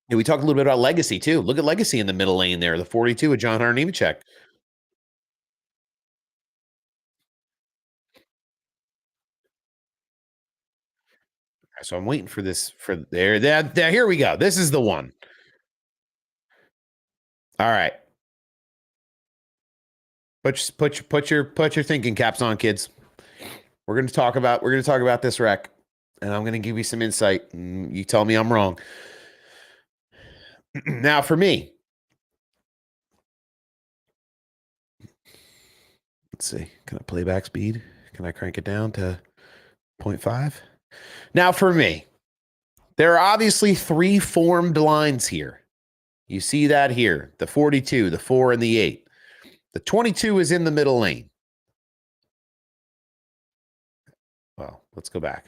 Yeah, we talked a little bit about Legacy too. Look at Legacy in the middle lane there, the 42 with John Hunter Nemechek. So I'm waiting for this for there. Here we go. This is the one. All right. Put your thinking caps on, kids. We're gonna talk about this wreck, and I'm gonna give you some insight. And you tell me I'm wrong. Now, for me, let's see. Can I playback speed? Can I crank it down to 0.5? Now, for me, there are obviously three formed lines here. You see that here: the 42, the 4, and the 8. The 22 is in the middle lane. Well, let's go back.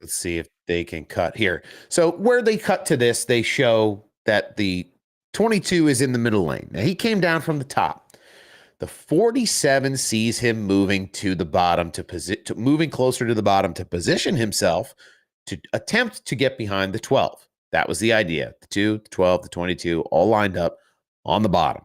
Let's see if they can cut here. So where they cut to this, they show that the 22 is in the middle lane. Now he came down from the top. The 47 sees him moving to the bottom moving closer to the bottom to position himself to attempt to get behind the 12. That was the idea. The 2, the 12, the 22 all lined up on the bottom.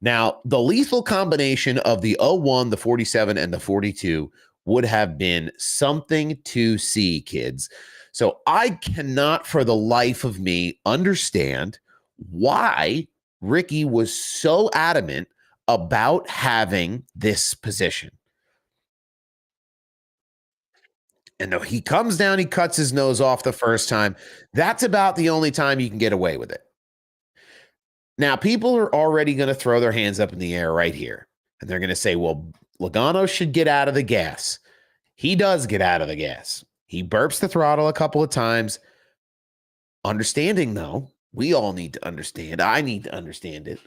Now, the lethal combination of the 01, the 47, and the 42 would have been something to see, kids. So I cannot for the life of me understand why Ricky was so adamant about having this position. And no, he comes down, he cuts his nose off the first time. That's about the only time you can get away with it. Now, people are already going to throw their hands up in the air right here. And they're going to say, well, Logano should get out of the gas. He does get out of the gas. He burps the throttle a couple of times. Understanding, though, we all need to understand, I need to understand it,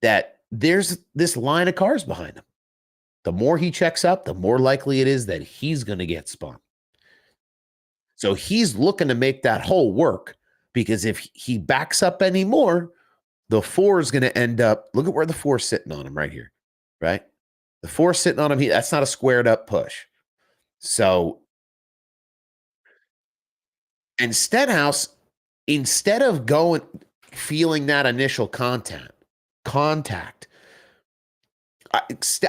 that there's this line of cars behind him. The more he checks up, the more likely it is that he's going to get spun. So he's looking to make that hole work, because if he backs up anymore, the 4 is going to end up, look at where the 4 is sitting on him right here, right? The 4 sitting on him, that's not a squared up push. So, and Stenhouse, instead of feeling that initial contact,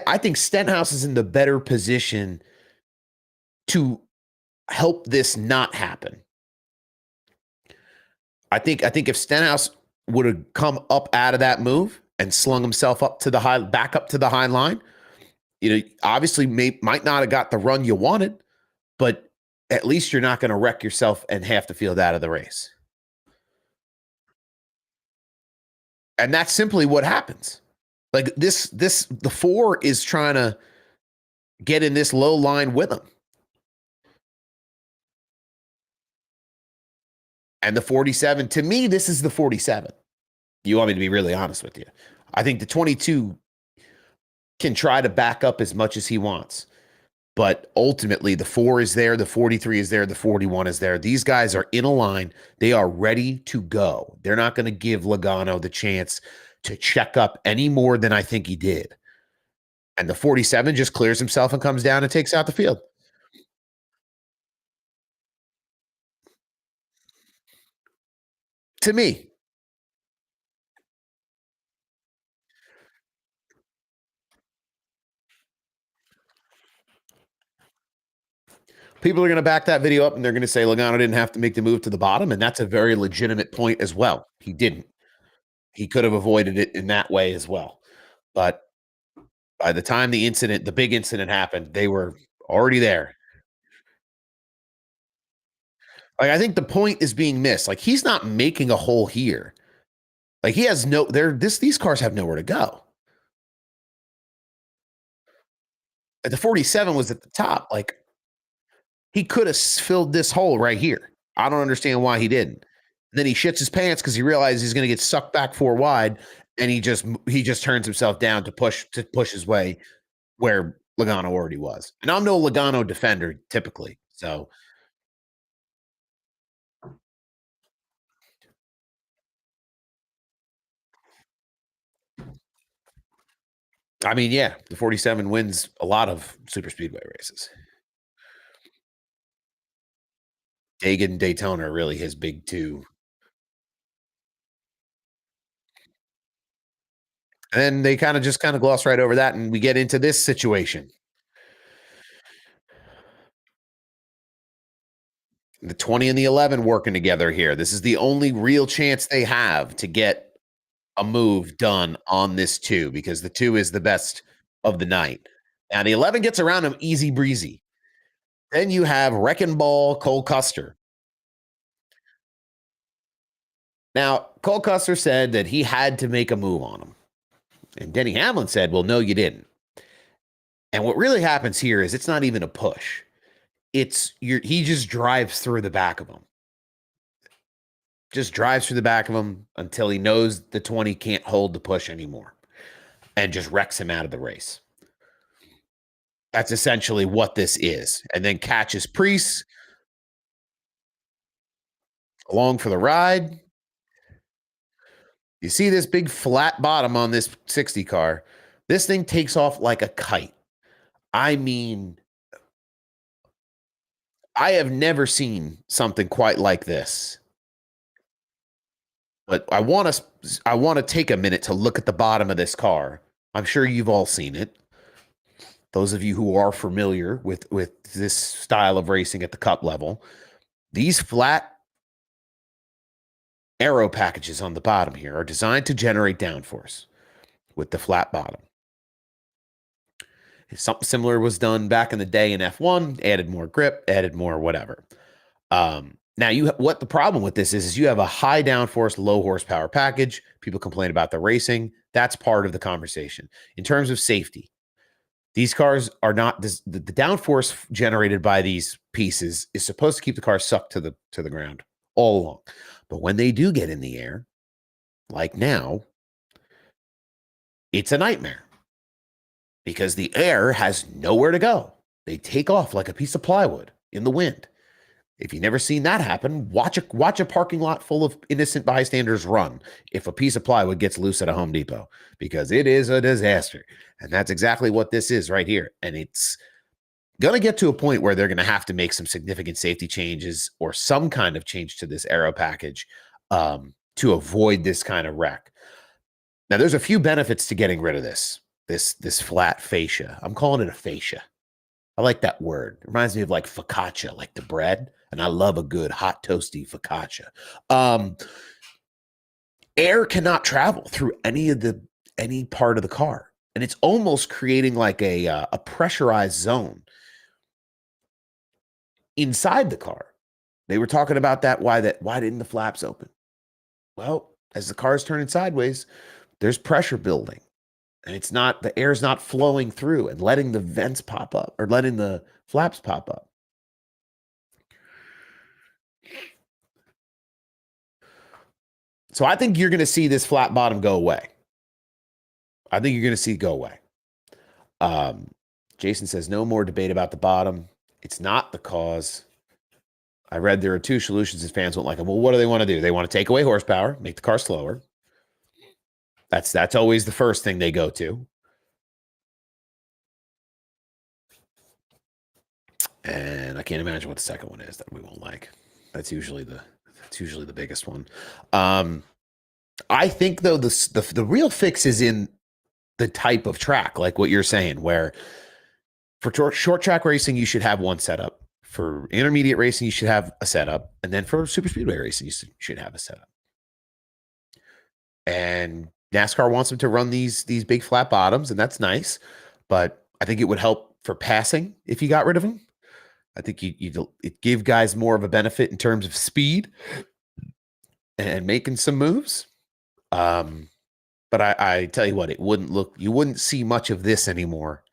I think Stenhouse is in the better position to help this not happen. I think if Stenhouse would have come up out of that move and slung himself back up to the high line, obviously might not have got the run you wanted, but at least you're not going to wreck yourself and have to field out of the race. And that's simply what happens. Like the 4 is trying to get in this low line with him. And the 47, to me, this is the 47. You want me to be really honest with you? I think the 22 can try to back up as much as he wants. But ultimately, the 4 is there, the 43 is there, the 41 is there. These guys are in a line. They are ready to go. They're not going to give Logano the chance to check up any more than I think he did. And the 47 just clears himself and comes down and takes out the field. To me, people are going to back that video up and they're going to say Logano didn't have to make the move to the bottom. And that's a very legitimate point as well. He didn't. He could have avoided it in that way as well. But by the time the big incident happened, they were already there. Like, I think the point is being missed. Like, he's not making a hole here. Like, he has these cars have nowhere to go. The 47 was at the top. Like, he could have filled this hole right here. I don't understand why he didn't. And then he shits his pants because he realizes he's going to get sucked back 4 wide, and he just turns himself down to push his way where Logano already was. And I'm no Logano defender typically. So I mean, yeah, the 47 wins a lot of super speedway races. Dayton and Daytona are really his big two. And then they kind of gloss right over that, and we get into this situation. The 20 and the 11 working together here. This is the only real chance they have to get a move done on this 2 because the 2 is the best of the night. Now the 11 gets around him easy breezy. Then you have Wrecking Ball Cole Custer. Now, Cole Custer said that he had to make a move on him. And Denny Hamlin said, well, no, you didn't. And what really happens here is it's not even a push. He just drives through the back of him. Just drives through the back of him until he knows the 20 can't hold the push anymore and just wrecks him out of the race. That's essentially what this is. And then catches Priest along for the ride. You see this big flat bottom on this 60 car. This thing takes off like a kite. I mean, I have never seen something quite like this. But I want to take a minute to look at the bottom of this car. I'm sure you've all seen it. Those of you who are familiar with this style of racing at the Cup level, these flat aero packages on the bottom here are designed to generate downforce with the flat bottom. Something similar was done back in the day in F1, added more grip, added more whatever. Now, what the problem with this is you have a high downforce, low horsepower package. People complain about the racing. That's part of the conversation. In terms of safety, these cars are not the downforce generated by these pieces is supposed to keep the car sucked to the ground all along. But when they do get in the air, like now, it's a nightmare because the air has nowhere to go. They take off like a piece of plywood in the wind. If you've never seen that happen, watch a parking lot full of innocent bystanders run if a piece of plywood gets loose at a Home Depot, because it is a disaster. And that's exactly what this is right here. And it's going to get to a point where they're going to have to make some significant safety changes or some kind of change to this aero package to avoid this kind of wreck. Now, there's a few benefits to getting rid of this flat fascia. I'm calling it a fascia. I like that word. It reminds me of like focaccia, like the bread. And I love a good hot toasty focaccia. Air cannot travel through any part of the car. And it's almost creating like a pressurized zone inside the car. They were talking about that. Why didn't the flaps open? Well, as the car is turning sideways, there's pressure building. And the air's not flowing through and letting the vents pop up or letting the flaps pop up. So I think you're going to see this flat bottom go away. I think you're going to see it go away. Jason says, no more debate about the bottom. It's not the cause. I read there are two solutions and fans won't like them. Well, what do they want to do? They want to take away horsepower, make the car slower. That's always the first thing they go to. And I can't imagine what the second one is that we won't like. That's usually the biggest one. I think though the real fix is in the type of track, like what you're saying, where for short track racing you should have one setup. For intermediate racing you should have a setup, and then for super speedway racing you should have a setup. And NASCAR wants them to run these big flat bottoms, and that's nice. But I think it would help for passing if you got rid of them. I think it give guys more of a benefit in terms of speed and making some moves. But I tell you what, you wouldn't see much of this anymore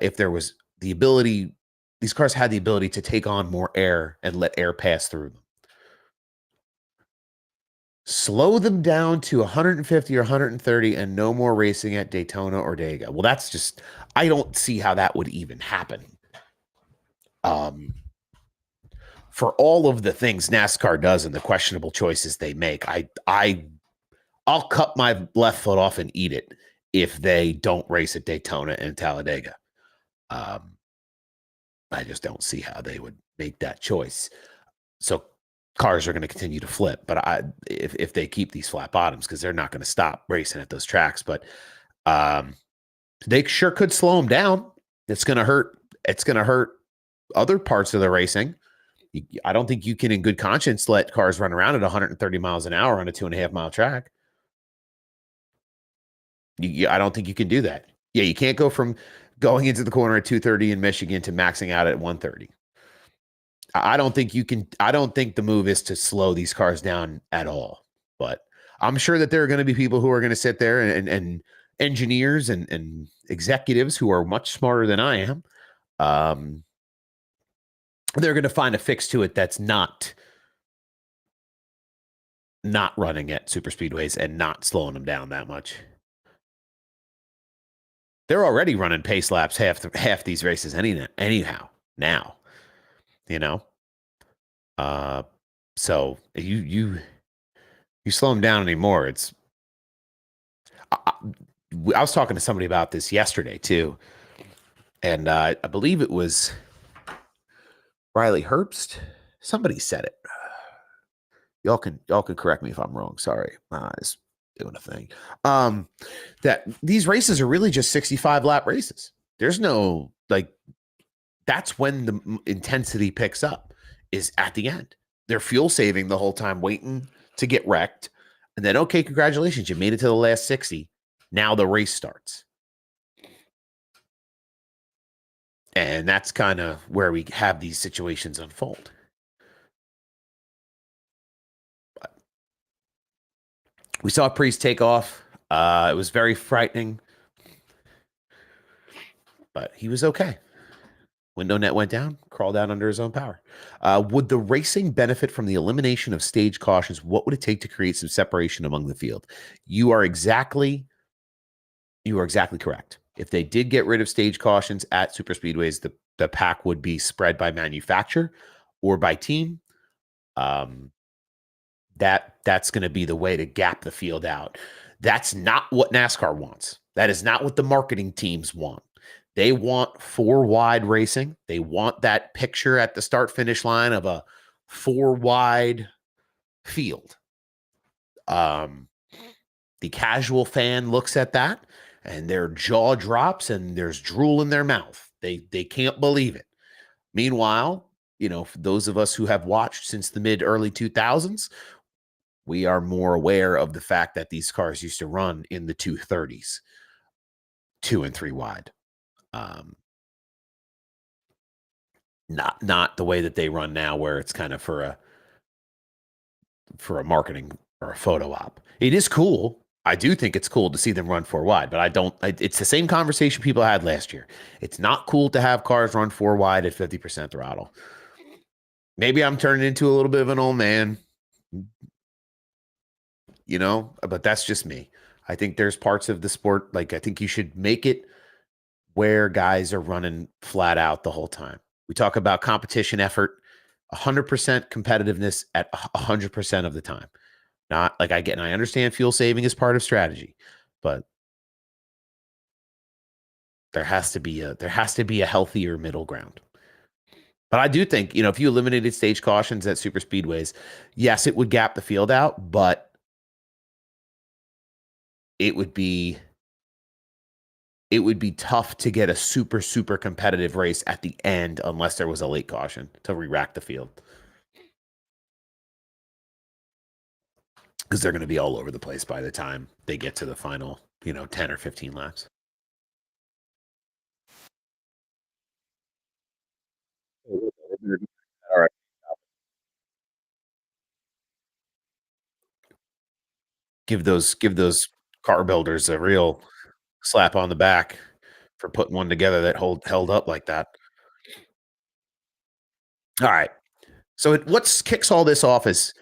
if there was the ability. These cars had the ability to take on more air and let air pass through them. Slow them down to 150 or 130 and no more racing at Daytona or Dega. Well, that's just, I don't see how that would even happen. For all of the things NASCAR does and the questionable choices they make, I'll cut my left foot off and eat it if they don't race at Daytona and Talladega. I just don't see how they would make that choice. So cars are going to continue to flip, but if they keep these flat bottoms, because they're not going to stop racing at those tracks, but they sure could slow them down. It's going to hurt. It's going to hurt other parts of the racing. I don't think you can, in good conscience, let cars run around at 130 miles an hour on a 2.5 mile track. I don't think you can do that. Yeah, you can't go from going into the corner at 230 in Michigan to maxing out at 130. I don't think you can. I don't think the move is to slow these cars down at all. But I'm sure that there are going to be people who are going to sit there and engineers and executives who are much smarter than I am. They're going to find a fix to it that's not running at super speedways and not slowing them down that much. They're already running pace laps half these races anyhow now, you know. So you slow them down anymore. It's I was talking to somebody about this yesterday too, and I believe it was Riley Herbst. Somebody said it. Y'all can correct me if I'm wrong. Sorry, just doing a thing. That these races are really just 65 lap races. There's no that's when the intensity picks up, is at the end. They're fuel saving the whole time, waiting to get wrecked. And then, okay, congratulations, you made it to the last 60. Now the race starts. And that's kind of where we have these situations unfold. But we saw Priest take off. It was very frightening. But he was okay. Window net went down, crawled out under his own power. Would the racing benefit from the elimination of stage cautions? What would it take to create some separation among the field? You are exactly correct. If they did get rid of stage cautions at super speedways, the pack would be spread by manufacturer or by team. That's going to be the way to gap the field out. That's not what NASCAR wants. That is not what the marketing teams want. They want 4 wide racing. They want that picture at the start finish line of a 4 wide field. The casual fan looks at that and their jaw drops and there's drool in their mouth. They can't believe it. Meanwhile, for those of us who have watched since the early 2000s, we are more aware of the fact that these cars used to run in the 230s, 2 and 3 wide. Not the way that they run now, where it's kind of for a marketing or a photo op. It is cool. I do think it's cool to see them run 4 wide, but it's the same conversation people had last year. It's not cool to have cars run 4 wide at 50% throttle. Maybe I'm turning into a little bit of an old man, but that's just me. I think there's parts of the sport, I think you should make it where guys are running flat out the whole time. We talk about competition effort, 100% competitiveness at 100% of the time. Not I understand fuel saving is part of strategy, but there has to be a healthier middle ground. But I do think, if you eliminated stage cautions at super speedways, yes, it would gap the field out, but it would be tough to get a super, super competitive race at the end unless there was a late caution to re-rack the field. Because they're going to be all over the place by the time they get to the final, 10 or 15 laps. All right. Give those car builders a real slap on the back for putting one together that held up like that. All right. So what kicks all this off is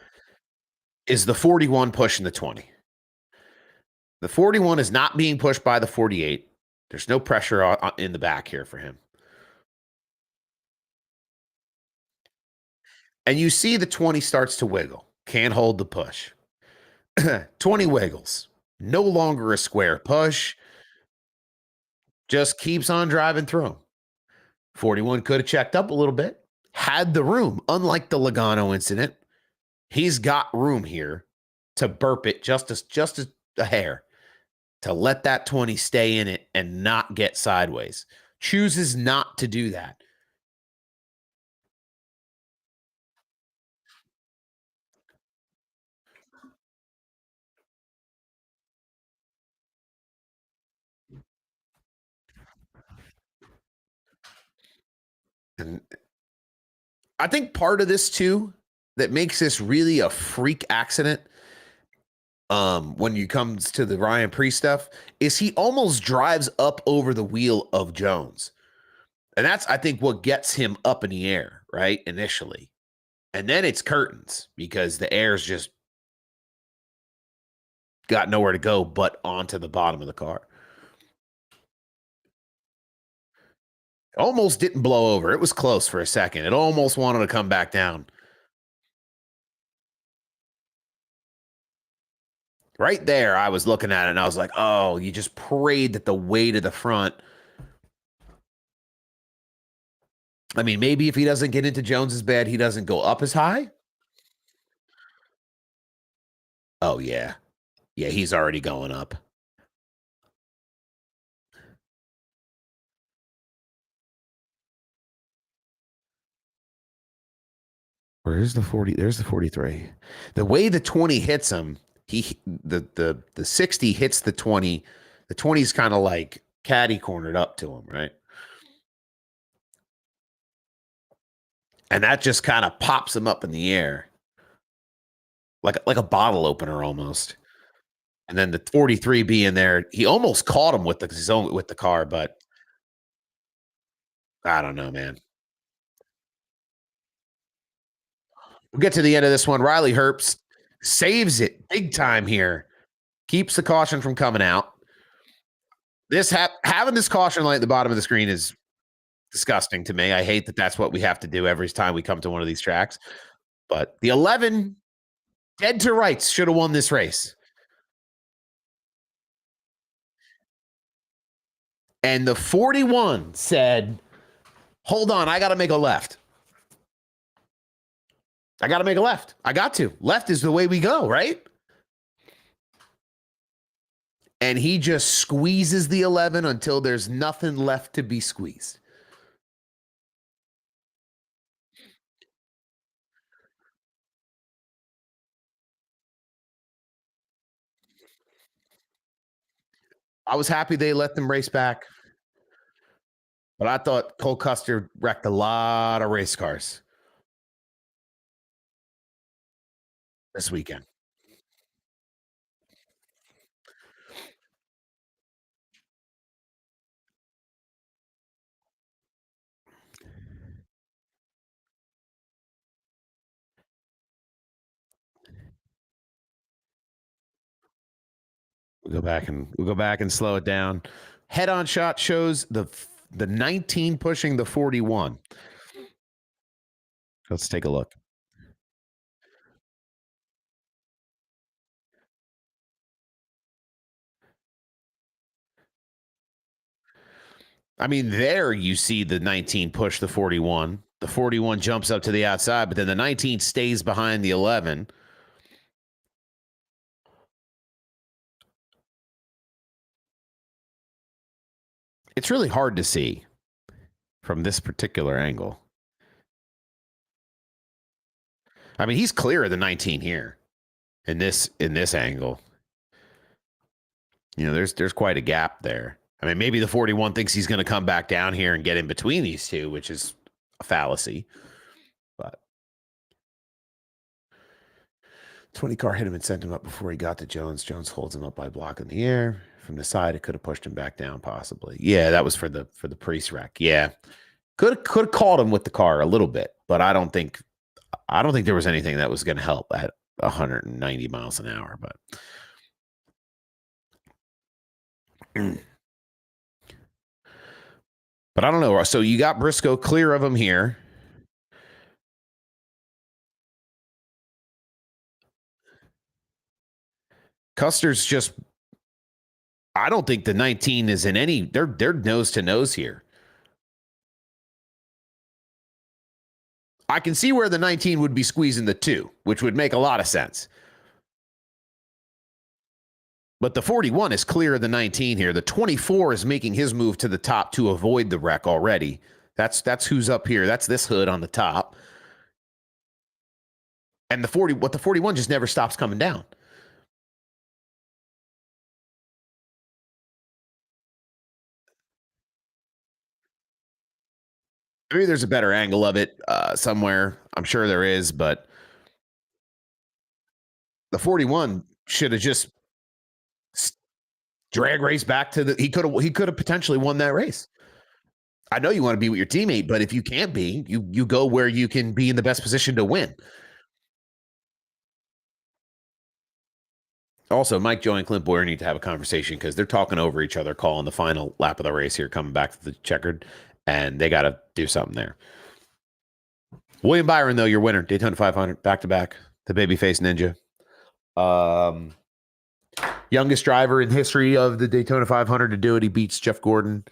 the 41 pushing the 20. The 41 is not being pushed by the 48. There's no pressure in the back here for him. And you see the 20 starts to wiggle. Can't hold the push. 20 wiggles. No longer a square push. Just keeps on driving through him. 41 could have checked up a little bit, had the room, unlike the Logano incident. He's got room here to burp it just as a hair, to let that 20 stay in it and not get sideways. Chooses not to do that. And I think part of this too that makes this really a freak accident when you comes to the Ryan Priest stuff is he almost drives up over the wheel of Jones. And that's I think what gets him up in the air, right? Initially. And then it's curtains because the air's just got nowhere to go but onto the bottom of the car. Almost didn't blow over. It was close for a second. It almost wanted to come back down. Right there, I was looking at it and I was like, oh, you just prayed that the weight of the front. I mean, maybe if he doesn't get into Jones's bed, he doesn't go up as high. Oh, yeah. Yeah, he's already going up. Where's the 40? There's the 43. The way the 20 hits him, the 60 hits the 20. The 20's kind of like caddy cornered up to him, right? And that just kind of pops him up in the air. Like a bottle opener almost. And then the 43 being there, he almost caught him with the car, but I don't know, man. We'll get to the end of this one. Riley Herbst saves it big time here. Keeps the caution from coming out. Having this caution light at the bottom of the screen is disgusting to me. I hate that that's what we have to do every time we come to one of these tracks. But the 11 dead to rights should have won this race. And the 41 said, hold on, I got to make a left. I got to make a left. I got to. Left is the way we go, right? And he just squeezes the 11 until there's nothing left to be squeezed. I was happy they let them race back, but I thought Cole Custer wrecked a lot of race cars this weekend. We'll go back and slow it down. Head-on shot shows the 19 pushing the 41. Let's take a look. I mean, there you see the 19 push the 41. The 41 jumps up to the outside, but then the 19 stays behind the 11. It's really hard to see from this particular angle. I mean, he's clear of the 19 here in this angle. You know, there's quite a gap there. I mean, maybe the 41 thinks he's going to come back down here and get in between these two, which is a fallacy. But 20 car hit him and sent him up before he got to Jones. Jones holds him up by blocking the air. From the side, it could have pushed him back down, possibly. Yeah, that was for the Priest wreck. Yeah. Could have caught him with the car a little bit, but I don't think there was anything that was going to help at 190 miles an hour. But but I don't know. So you got Briscoe clear of him here. Custer's just I don't think the 19 is in any. They're nose to nose here. I can see where the 19 would be squeezing the 2, which would make a lot of sense. But the 41 is clear of the 19 here. The 24 is making his move to the top to avoid the wreck already. That's who's up here. That's this hood on the top. And the 41 just never stops coming down. Maybe there's a better angle of it somewhere. I'm sure there is, but the 41 should have just drag race back to the. He could have potentially won that race. I know you want to be with your teammate, but if you can't be, you go where you can be in the best position to win. Also, Mike, Joe, and Clint Boyer need to have a conversation because they're talking over each other, calling the final lap of the race here, coming back to the checkered, and they got to do something there. William Byron, though, your winner, Daytona 500, back-to-back, the babyface ninja. Youngest driver in history of the Daytona 500 to do it. He beats Jeff Gordon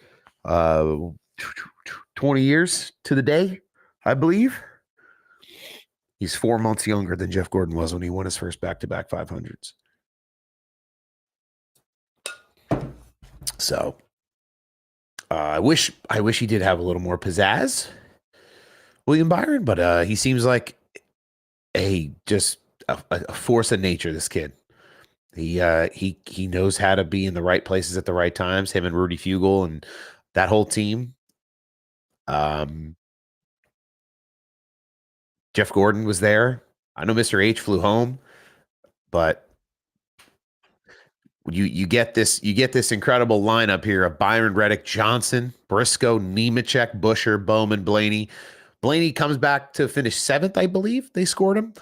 20 years to the day, I believe. He's 4 months younger than Jeff Gordon was when he won his first back-to-back 500s. So I wish he did have a little more pizzazz, William Byron, but he seems like a force of nature, this kid. He knows how to be in the right places at the right times, him and Rudy Fugle and that whole team. Jeff Gordon was there. I know Mr. H flew home, but you get this incredible lineup here of Byron, Reddick, Johnson, Briscoe, Nemechek, Busher, Bowman, Blaney. Blaney comes back to finish 7th, I believe. They scored him.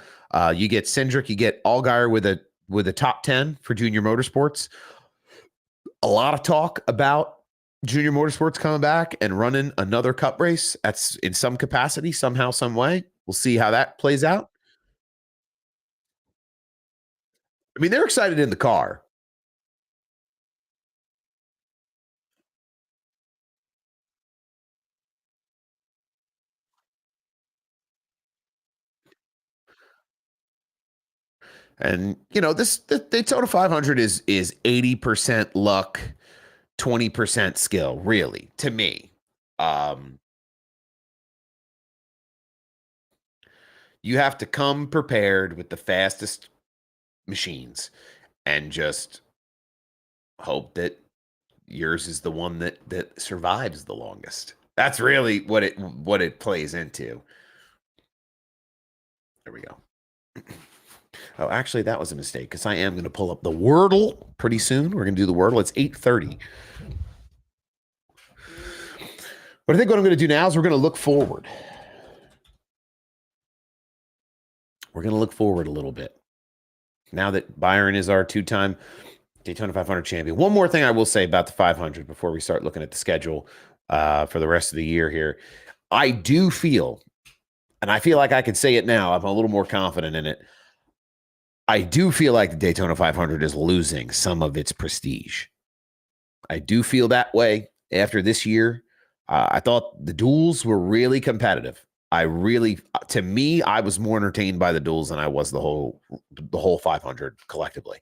You get Cindric, you get Allgaier with a top 10 for Junior Motorsports. A lot of talk about Junior Motorsports coming back and running another Cup race. That's in some capacity, somehow, some way. We'll see how that plays out. I mean, they're excited in the car. And the Daytona 500 is 80% luck, 20% skill, really, to me. You have to come prepared with the fastest machines and just hope that yours is the one that survives the longest. That's really what it plays into. There we go. Oh, actually, that was a mistake because I am going to pull up the Wordle pretty soon. We're going to do the Wordle. It's 8:30. But I think what I'm going to do now is we're going to look forward. We're going to look forward a little bit. Now that Byron is our 2-time Daytona 500 champion. One more thing I will say about the 500 before we start looking at the schedule for the rest of the year here. I do feel, and I feel like I can say it now, I'm a little more confident in it. I do feel like the Daytona 500 is losing some of its prestige. I do feel that way after this year. I thought the duels were really competitive. To me, I was more entertained by the duels than I was the whole 500 collectively.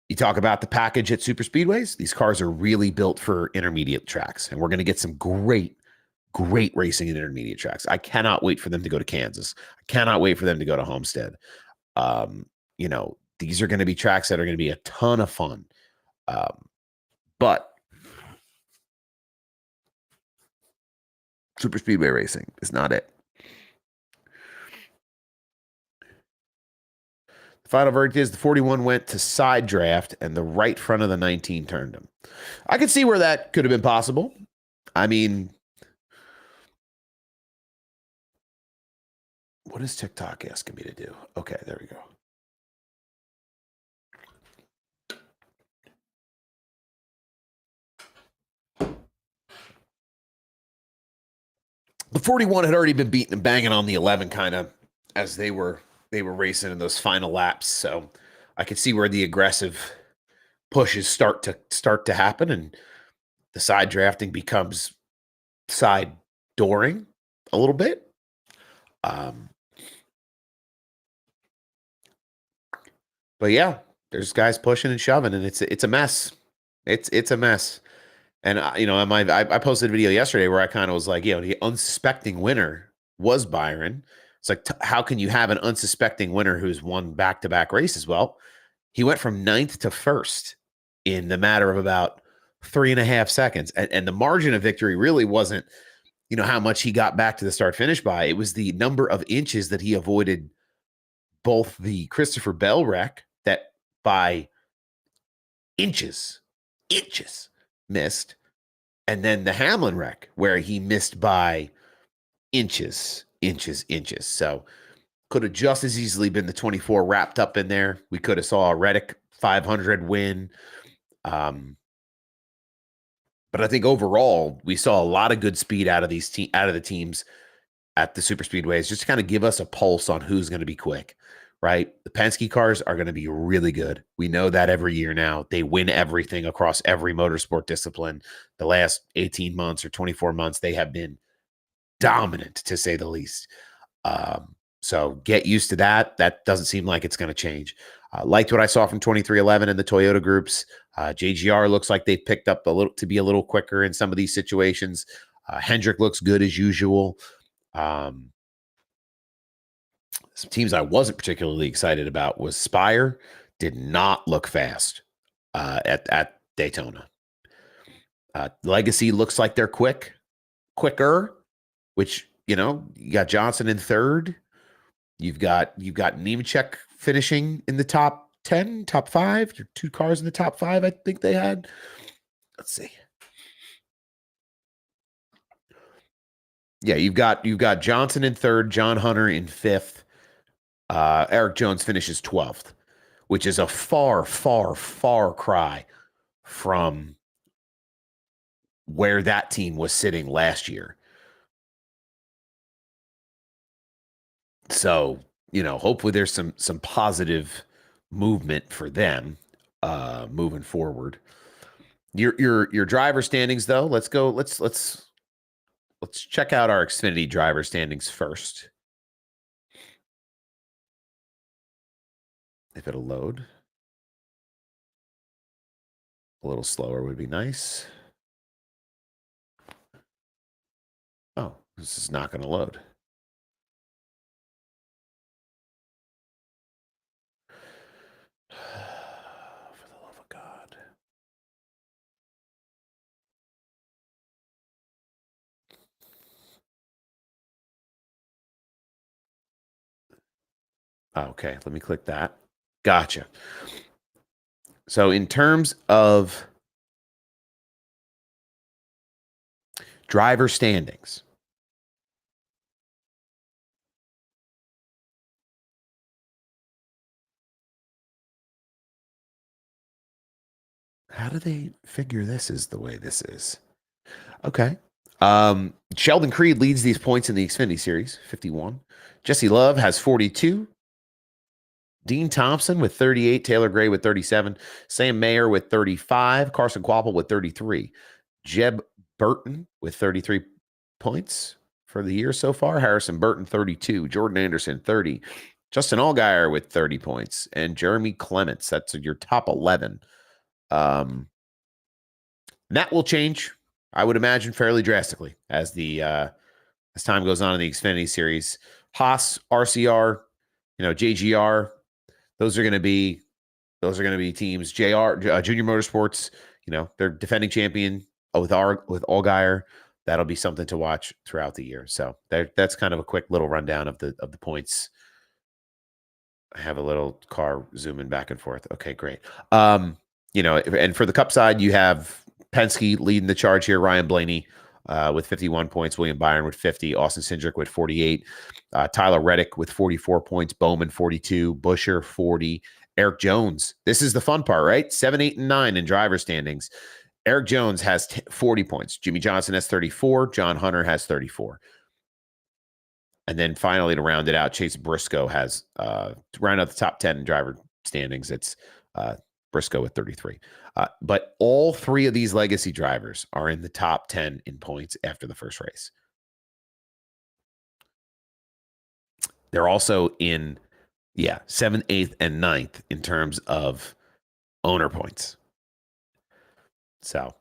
You talk about the package at super speedways. These cars are really built for intermediate tracks, and we're going to get some great racing in intermediate tracks. I cannot wait for them to go to Kansas. I cannot wait for them to go to Homestead. These are going to be tracks that are going to be a ton of fun. But super speedway racing is not it. The final verdict is the 41 went to side draft and the right front of the 19 turned him. I could see where that could have been possible. I mean, what is TikTok asking me to do? Okay, there we go. The 41 had already been beaten and banging on the 11 kind of as they were racing in those final laps. So I could see where the aggressive pushes start to happen, and the side drafting becomes side dooring a little bit. But yeah, there's guys pushing and shoving, and it's a mess. It's a mess. And I posted a video yesterday where I kind of was like, the unsuspecting winner was Byron. It's like, how can you have an unsuspecting winner who's won back-to-back races? Well, he went from 9th to 1st in the matter of about 3.5 seconds. And the margin of victory really wasn't, how much he got back to the start finish by. It was the number of inches that he avoided both the Christopher Bell wreck that by inches missed, and then the Hamlin wreck where he missed by inches. So could have just as easily been the 24 wrapped up in there. We could have saw a Reddick 500 win. But I think overall, we saw a lot of good speed out of the teams at the super speedways, just to kind of give us a pulse on who's going to be quick, right? The Penske cars are going to be really good. We know that every year now. They win everything across every motorsport discipline. The last 18 months or 24 months, they have been dominant, to say the least. So get used to that. That doesn't seem like it's going to change. Liked what I saw from 2311 in the Toyota groups. JGR looks like they've picked up to be a little quicker in some of these situations. Hendrick looks good as usual. Some teams I wasn't particularly excited about was Spire. Did not look fast at Daytona. Legacy looks like they're quicker, which, you got Johnson in 3rd. You've got Nemechek finishing in the top 10, top 5. Your 2 cars in the top 5, I think they had. Let's see. Yeah, you've got Johnson in 3rd, John Hunter in 5th. Eric Jones finishes 12th, which is a far, far, far cry from where that team was sitting last year. So, hopefully there's some positive movement for them moving forward. Your driver standings, though. Let's go. Let's check out our Xfinity driver standings first. If it'll load. A little slower would be nice. Oh, this is not going to load. For the love of God. Okay, let me click that. Gotcha. So in terms of driver standings, how do they figure this is the way this is? Okay. Sheldon Creed leads these points in the Xfinity Series, 51. Jesse Love has 42. Dean Thompson with 38. Taylor Gray with 37. Sam Mayer with 35. Carson Quapple with 33. Jeb Burton with 33 points for the year so far. Harrison Burton, 32. Jordan Anderson, 30. Justin Allgaier with 30 points. And Jeremy Clements. That's your top 11. That will change, I would imagine, fairly drastically as time goes on in the Xfinity Series. Haas, RCR, JGR, those are going to be teams. Junior Motorsports, they're defending champion with Allgaier. That'll be something to watch throughout the year. So that's kind of a quick little rundown of the points. I have a little car zooming back and forth. Okay, great. And for the Cup side, you have Penske leading the charge here. Ryan Blaney with 51 points. William Byron with 50. Austin Cindric with 48. Tyler Reddick with 44 points. Bowman 42. Buescher 40. Eric Jones. This is the fun part, right? 7, 8, and 9 in driver standings. Eric Jones has 40 points. Jimmy Johnson has 34. John Hunter has 34. And then finally, to round it out, Chase Briscoe has round out the top 10 in driver standings, it's Briscoe with 33. But all three of these legacy drivers are in the top 10 in points after the first race. They're also in, 7th, 8th, and 9th in terms of owner points. So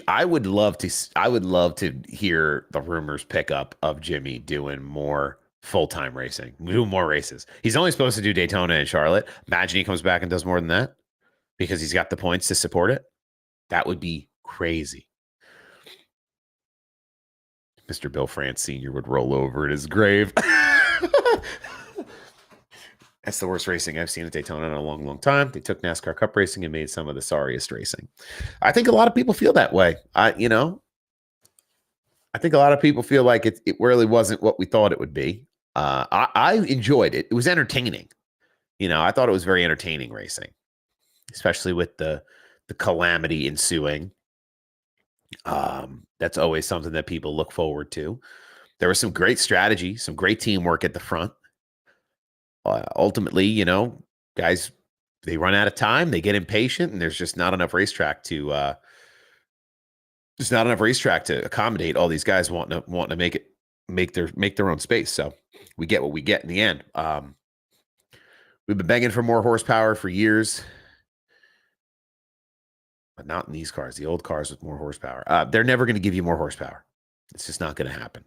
I would love to hear the rumors pick up of Jimmy doing more full-time racing, do more races. He's only supposed to do Daytona and Charlotte. Imagine he comes back and does more than that because he's got the points to support it. That would be crazy. Mr. Bill France Sr. would roll over in his grave. That's the worst racing I've seen at Daytona in a long, long time. They took NASCAR Cup racing and made some of the sorriest racing. I think a lot of people feel that way. I think a lot of people feel like it really wasn't what we thought it would be. I enjoyed it. It was entertaining. I thought it was very entertaining racing, especially with the calamity ensuing. That's always something that people look forward to. There was some great strategy, some great teamwork at the front. Ultimately, guys, they run out of time, they get impatient, and there's just not enough racetrack to accommodate all these guys wanting to make their own space. So we get what we get in the end. We've been begging for more horsepower for years, but not in these cars. The old cars with more horsepower. They're never going to give you more horsepower. It's just not going to happen.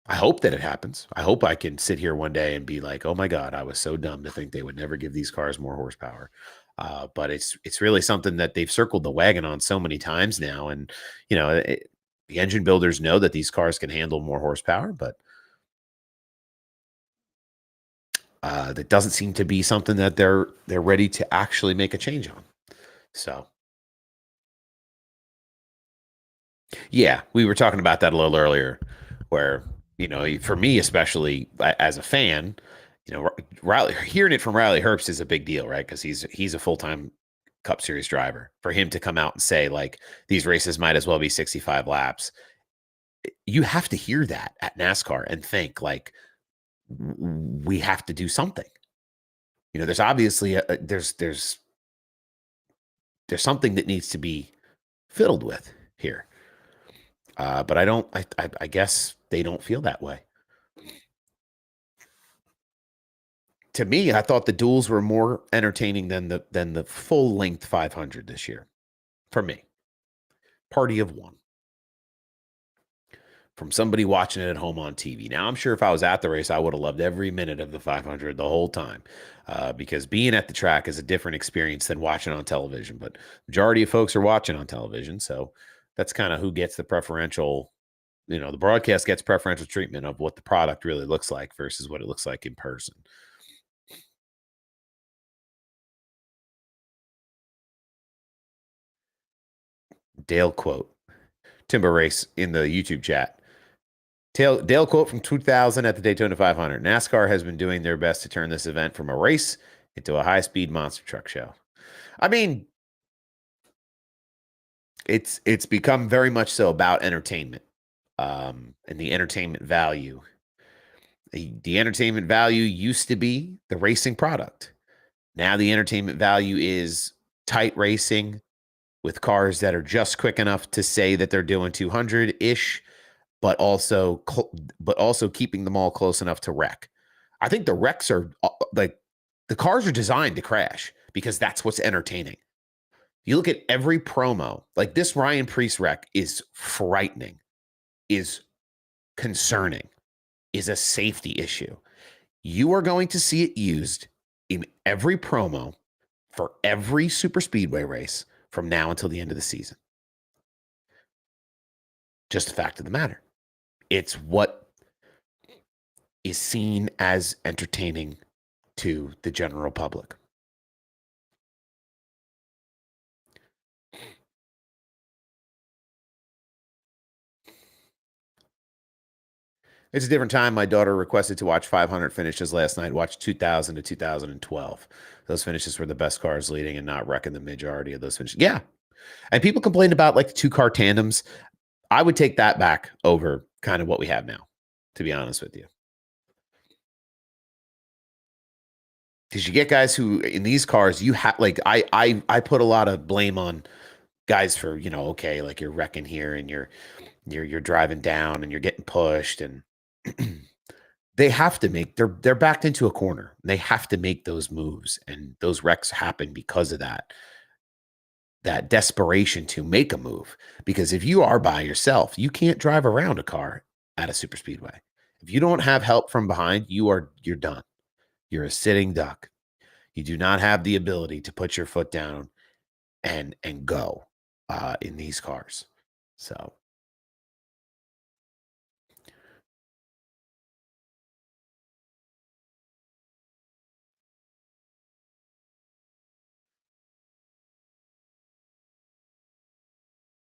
I hope that it happens. I hope I can sit here one day and be like, oh my God, I was so dumb to think they would never give these cars more horsepower. But it's really something that they've circled the wagon on so many times now. And, the engine builders know that these cars can handle more horsepower, but that doesn't seem to be something that they're ready to actually make a change on. So, yeah, we were talking about that a little earlier where, for me, especially as a fan, hearing it from Riley Herbst is a big deal, right? Because he's a full-time Cup Series driver. For him to come out and say, like, these races might as well be 65 laps, you have to hear that at NASCAR and think, like, we have to do something. There's obviously there's something that needs to be fiddled with here. But I guess they don't feel that way. To me, I thought the duels were more entertaining than the full length 500 this year. For me, party of one. From somebody watching it at home on TV. Now, I'm sure if I was at the race, I would have loved every minute of the 500 the whole time, because being at the track is a different experience than watching on television. But majority of folks are watching on television, so that's kind of who gets the preferential. The broadcast gets preferential treatment of what the product really looks like versus what it looks like in person. Dale quote, Timber Race in the YouTube chat. Dale quote from 2000 at the Daytona 500. NASCAR has been doing their best to turn this event from a race into a high-speed monster truck show. I mean, it's become very much so about entertainment, and the entertainment value. The entertainment value used to be the racing product. Now the entertainment value is tight racing with cars that are just quick enough to say that they're doing 200-ish, but also keeping them all close enough to wreck. I think the wrecks are like the cars are designed to crash because that's what's entertaining. You look at every promo, like this Ryan Preece wreck is frightening, is concerning, is a safety issue. You are going to see it used in every promo for every super speedway race from now until the end of the season. Just a fact of the matter. It's what is seen as entertaining to the general public. It's a different time. My daughter requested to watch 500 finishes last night. Watched 2000 to 2012. Those finishes were the best cars leading and not wrecking the majority of those finishes. Yeah. And people complained about like the 2-car tandems. I would take that back over kind of what we have now, to be honest with you. because you get guys who in these cars, you have like I put a lot of blame on guys for, okay, like you're wrecking here and you're driving down and you're getting pushed and they have to make they're backed into a corner. They have to make those moves and those wrecks happen because of that desperation to make a move. Because if you are by yourself, you can't drive around a car at a super speedway. If you don't have help from behind, you're done. You're a sitting duck. You do not have the ability to put your foot down and go in these cars. So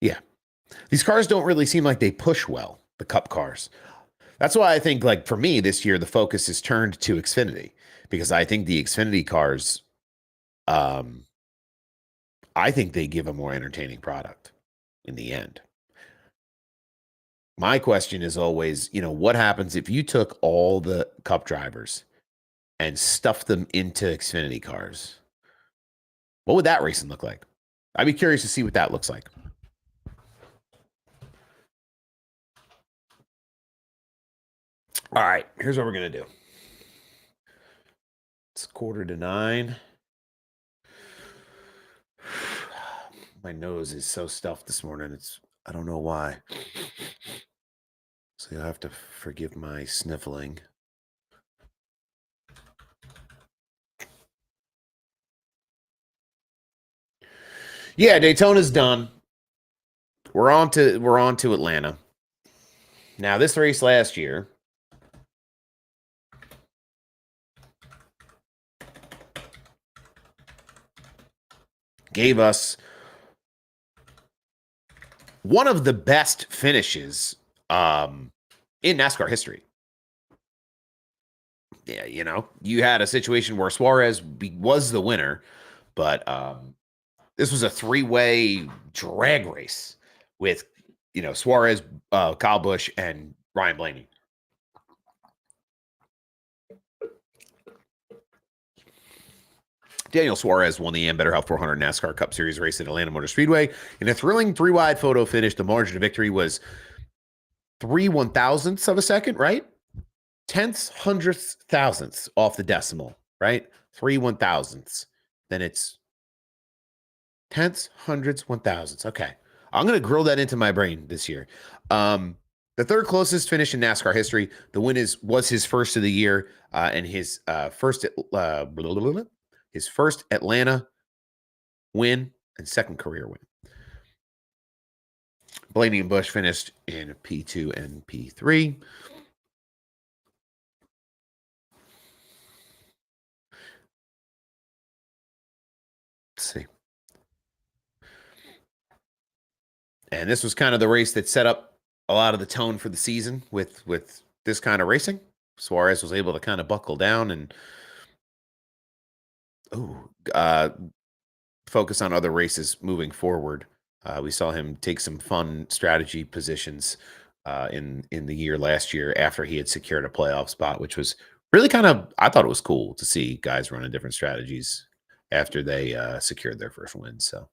yeah, these cars don't really seem like they push well, the Cup cars. That's why I think, like, for me this year, the focus is turned to Xfinity because I think the Xfinity cars, I think they give a more entertaining product in the end. My question is always, what happens if you took all the Cup drivers and stuffed them into Xfinity cars? What would that racing look like? I'd be curious to see what that looks like. All right, here's what we're going to do. It's 8:45. My nose is so stuffed this morning. I don't know why. So you'll have to forgive my sniffling. Yeah, Daytona's done. We're on to Atlanta. Now, this race last year gave us one of the best finishes in NASCAR history. Yeah, you had a situation where Suarez was the winner, but this was a three-way drag race with, Suarez, Kyle Busch, and Ryan Blaney. Daniel Suarez won the Better Health 400 NASCAR Cup Series race at Atlanta Motor Speedway. In a thrilling three-wide photo finish, the margin of victory was 3/1000ths of a second, right? Tenths, hundredths, thousandths off the decimal, right? 3/1000ths. Then it's tenths, hundreds, 1000ths. Okay. I'm going to grill that into my brain this year. The third closest finish in NASCAR history. The win was his first of the year and his first Atlanta win and second career win. Blaney and Busch finished in P2 and P3. Let's see. And this was kind of the race that set up a lot of the tone for the season with this kind of racing. Suarez was able to kind of buckle down and focus on other races moving forward. We saw him take some fun strategy positions in the year last year after he had secured a playoff spot, which was really I thought it was cool to see guys running different strategies after they secured their first win. So